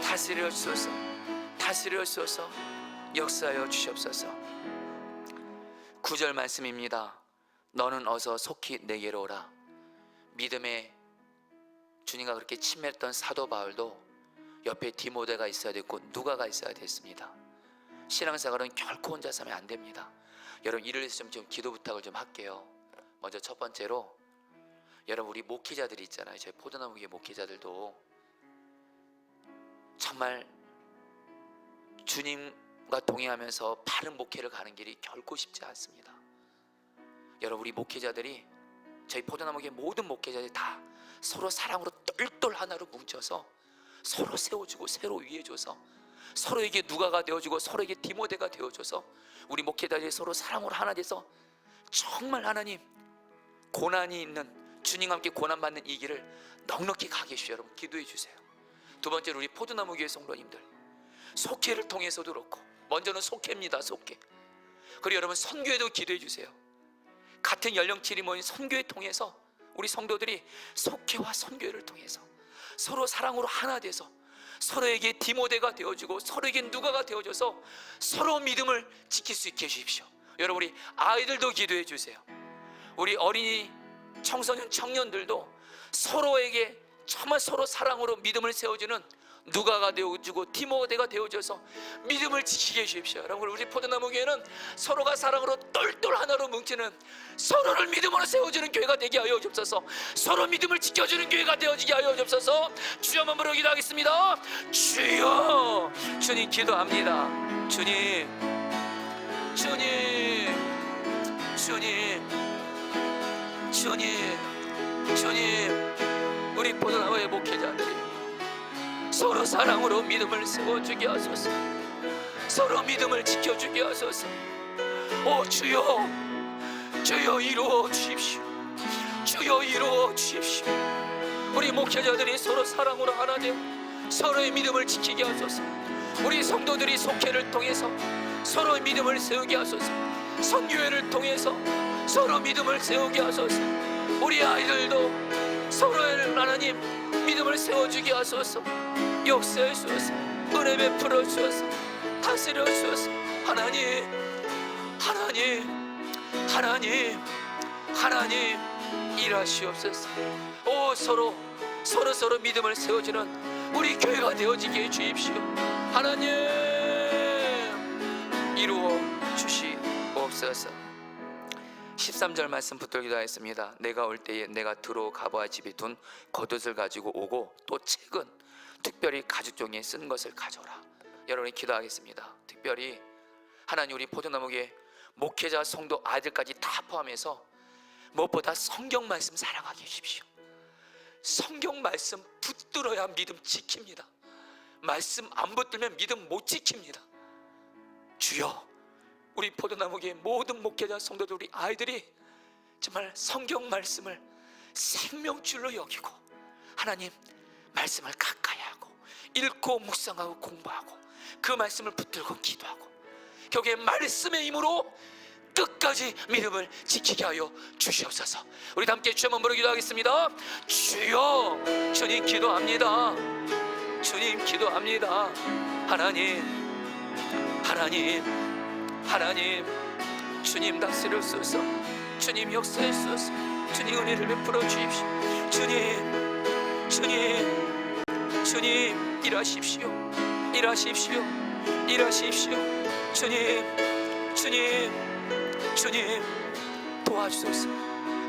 다스려 주소서. 역사하여 주시옵소서. 9절 말씀입니다. 너는 어서 속히 내게로 오라. 믿음에 주님과 그렇게 친밀했던 사도 바울도 옆에 디모데가 있어야 됐고 누가가 있어야 됐습니다. 신앙생활은 결코 혼자 서면 안 됩니다. 여러분 이를 위해서 좀 기도 부탁을 좀 할게요. 먼저 첫 번째로 여러분 우리 목회자들이 있잖아요. 저희 포도나무교회 목회자들도 정말 주님과 동행하면서 바른 목회를 가는 길이 결코 쉽지 않습니다. 여러분 우리 목회자들이 저희 포도나무교회 모든 목회자들이 다 서로 사랑으로 똘똘 하나로 뭉쳐서 서로 세워주고 서로 위해줘서 서로에게 누가가 되어주고 서로에게 디모데가 되어줘서 우리 목회자들이 서로 사랑으로 하나 돼서 정말 하나님 고난이 있는 주님과 함께 고난받는 이 길을 넉넉히 가게 해주세요. 여러분 기도해 주세요. 두 번째로 우리 포도나무 교회 성도님들 속회를 통해서도 그렇고 먼저는 속회입니다. 속회. 그리고 여러분 선교회도 기도해 주세요. 같은 연령층이 모인 선교회 통해서 우리 성도들이 속회와 선교회를 통해서 서로 사랑으로 하나 돼서 서로에게 디모데가 되어주고 서로에게 누가가 되어줘서 서로 믿음을 지킬 수 있게 해주십시오. 여러분 우리 아이들도 기도해 주세요. 우리 어린이 청소년 청년들도 서로에게 정말 서로 사랑으로 믿음을 세워주는 누가가 되어주고 디모데가 되어줘서 믿음을 지키게 해주십시오. 여러분 우리 포도나무 교회는 서로가 사랑으로 똘똘 하나로 뭉치는 서로를 믿음으로 세워주는 교회가 되게 하여 주옵소서. 서로 믿음을 지켜주는 교회가 되어지게 하여 주옵소서. 주여 한번 기도하겠습니다. 주여 주님 기도합니다. 주님 주님 주님 주님 주님 우리 포도나무의 목회자들이 서로 사랑으로 믿음을 세워주게 하소서. 서로 믿음을 지켜주게 하소서. 오 주여 주여 이루어 주십시오. 주여 이루어 주십시오. 우리 목회자들이 서로 사랑으로 하나 되어 서로의 믿음을 지키게 하소서. 우리 성도들이 속회를 통해서 서로의 믿음을 세우게 하소서. 선교회를 통해서 서로 믿음을 세우게 하소서. 우리 아이들도 서로의 하나님 믿음을 세워주게 하소서. 역사해 주소서. 은혜 베풀어 주소서. 다스려 주소서. 하나님 하나님 하나님 하나님 일하시옵소서. 오 서로 믿음을 세워주는 우리 교회가 되어지게 해 주십시오. 하나님 이루어 주시옵소서. 13절 말씀 붙들기도 하였습니다. 내가 올 때에 내가 드로 가보아 집에 둔 겉옷을 가지고 오고 또 책은 특별히 가죽 종이에 쓴 것을 가져라. 여러분이 기도하겠습니다. 특별히 하나님 우리 포도나무교회 목회자 성도 아이들까지 다 포함해서 무엇보다 성경 말씀 사랑하게 해주십시오. 성경 말씀 붙들어야 믿음 지킵니다. 말씀 안 붙들면 믿음 못 지킵니다. 주여 우리 포도나무교회 모든 목회자 성도들 우리 아이들이 정말 성경 말씀을 생명줄로 여기고 하나님 말씀을 가까이 하고 읽고 묵상하고 공부하고 그 말씀을 붙들고 기도하고 거기에 말씀의 힘으로 끝까지 믿음을 지키게 하여 주시옵소서. 우리 함께 주여 한번 기도하겠습니다. 주여 주님 기도합니다. 주님 기도합니다. 하나님 하나님 하나님 주님 다스려소서. 주님 역사하소서. 주님 은혜를 베풀어 주십시오. 주님 주님 주님 일하십시오. 일하십시오. 일하십시오. 주님 주님 주님 도와주소서.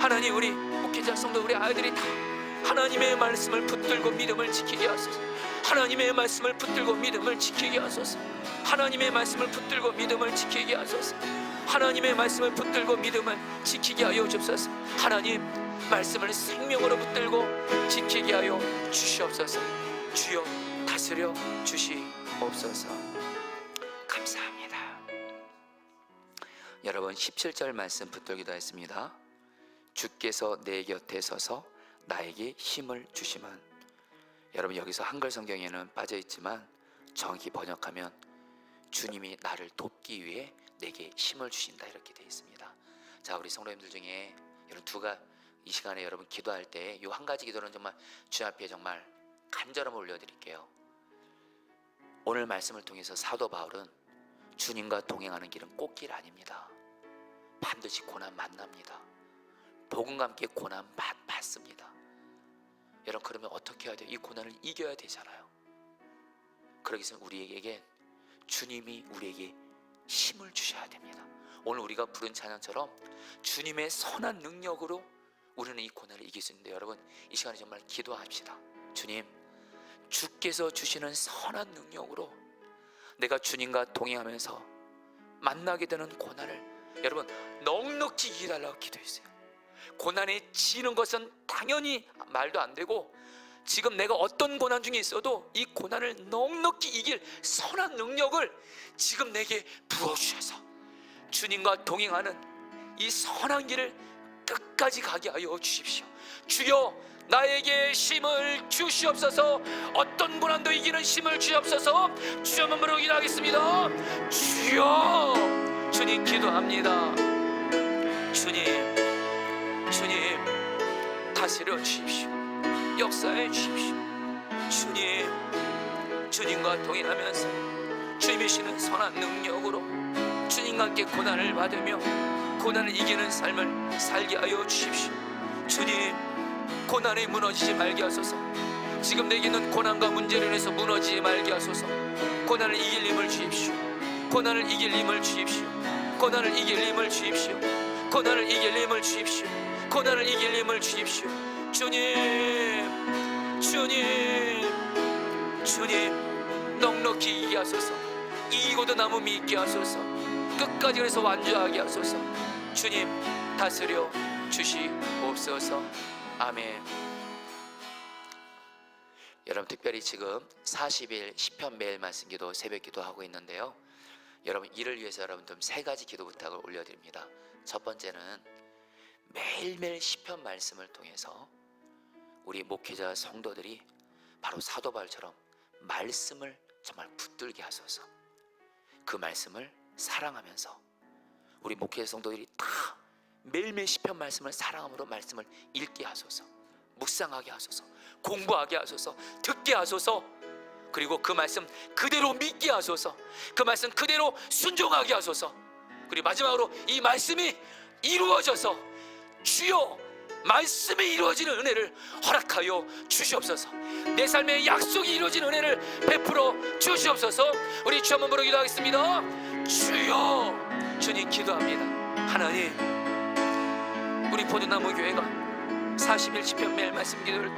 하나님 우리 목회자 성도 우리 아이들이 다 하나님의 말씀을 붙들고 믿음을 지키게 하소서. 하나님의 말씀을 붙들고 믿음을 지키게 하소서. 하나님의 말씀을 붙들고 믿음을 지키게 하소서. 하나님의 말씀을 붙들고 믿음을 지키게 하여 주옵소서. 하나님 말씀을 생명으로 붙들고 지키게 하여 주시옵소서. 주여 다스려 주시옵소서. 감사합니다. 여러분 17절 말씀 붙들기도 했습니다. 주께서 내 곁에 서서 나에게 힘을 주시면. 여러분 여기서 한글 성경에는 빠져 있지만 정확히 번역하면 주님이 나를 돕기 위해 내게 힘을 주신다 이렇게 되어 있습니다. 자 우리 성도님들 중에 여러분 이 시간에 여러분 기도할 때 이 한 가지 기도는 정말 주 앞에 정말 간절함을 올려드릴게요. 오늘 말씀을 통해서 사도 바울은 주님과 동행하는 길은 꽃길 아닙니다. 반드시 고난 만납니다. 복음과 함께 고난 받습니다. 여러분 그러면 어떻게 해야 돼요? 이 고난을 이겨야 되잖아요. 그러기 위해서 우리에게 주님이 우리에게 힘을 주셔야 됩니다. 오늘 우리가 부른 찬양처럼 주님의 선한 능력으로 우리는 이 고난을 이길 수 있는데 여러분 이 시간에 정말 기도합시다. 주님 주께서 주시는 선한 능력으로 내가 주님과 동행하면서 만나게 되는 고난을 여러분 넉넉히 이겨달라고 기도했어요. 고난에 지는 것은 당연히 말도 안 되고 지금 내가 어떤 고난 중에 있어도 이 고난을 넉넉히 이길 선한 능력을 지금 내게 부어주셔서 주님과 동행하는 이 선한 길을 끝까지 가게 하여 주십시오. 주여, 나에게 힘을 주시옵소서. 어떤 고난도 이기는 힘을 주시옵소서. 주여만 부르고 기도하겠습니다. 주여, 주님 기도합니다. 주님 다스려 주십시오. 역사해 주십시오. 주님과 동행하면서 주님이시는 선한 능력으로 주님과 함께 고난을 받으며 고난을 이기는 삶을 살게 하여 주십시오. 주님, 고난에 무너지지 말게 하소서. 지금 내게 있는 고난과 문제로 인해서 무너지지 말게 하소서. 고난을 이길 힘을 주십시오. 고난을 이길 힘을 주십시오. 고난을 이길 힘을 주십시오. 고난을 이길 힘을 주십시오. 고난을 이길 힘을 주십시오. 주님 넉넉히 이기게 하소서. 이기고도 남음이 있게 하소서. 끝까지 그래서 완주하게 하소서. 주님 다스려 주시옵소서. 아멘. 여러분, 특별히 지금 40일 시편 매일 말씀 기도 새벽 기도 하고 있는데요, 여러분 이를 위해서 여러분 좀 세 가지 기도 부탁을 올려드립니다. 첫 번째는 매일매일 시편 말씀을 통해서 우리 목회자 성도들이 바로 사도 바울처럼 말씀을 정말 붙들게 하소서. 그 말씀을 사랑하면서 우리 목회자 성도들이 다 매일매일 시편 말씀을 사랑함으로 말씀을 읽게 하소서. 묵상하게 하소서. 공부하게 하소서. 듣게 하소서. 그리고 그 말씀 그대로 믿게 하소서. 그 말씀 그대로 순종하게 하소서. 그리고 마지막으로 이 말씀이 이루어져서 주여, 말씀이 이루어지는 은혜를 허락하여 주시옵소서. 내 삶의 약속이 이루어지는 은혜를 베풀어 주시옵소서. 우리 주 한번 부르고 기도하겠습니다. 주여, 주님 기도합니다. 하나님, 우리 포도나무 교회가 40일 시편 매일 말씀 기도를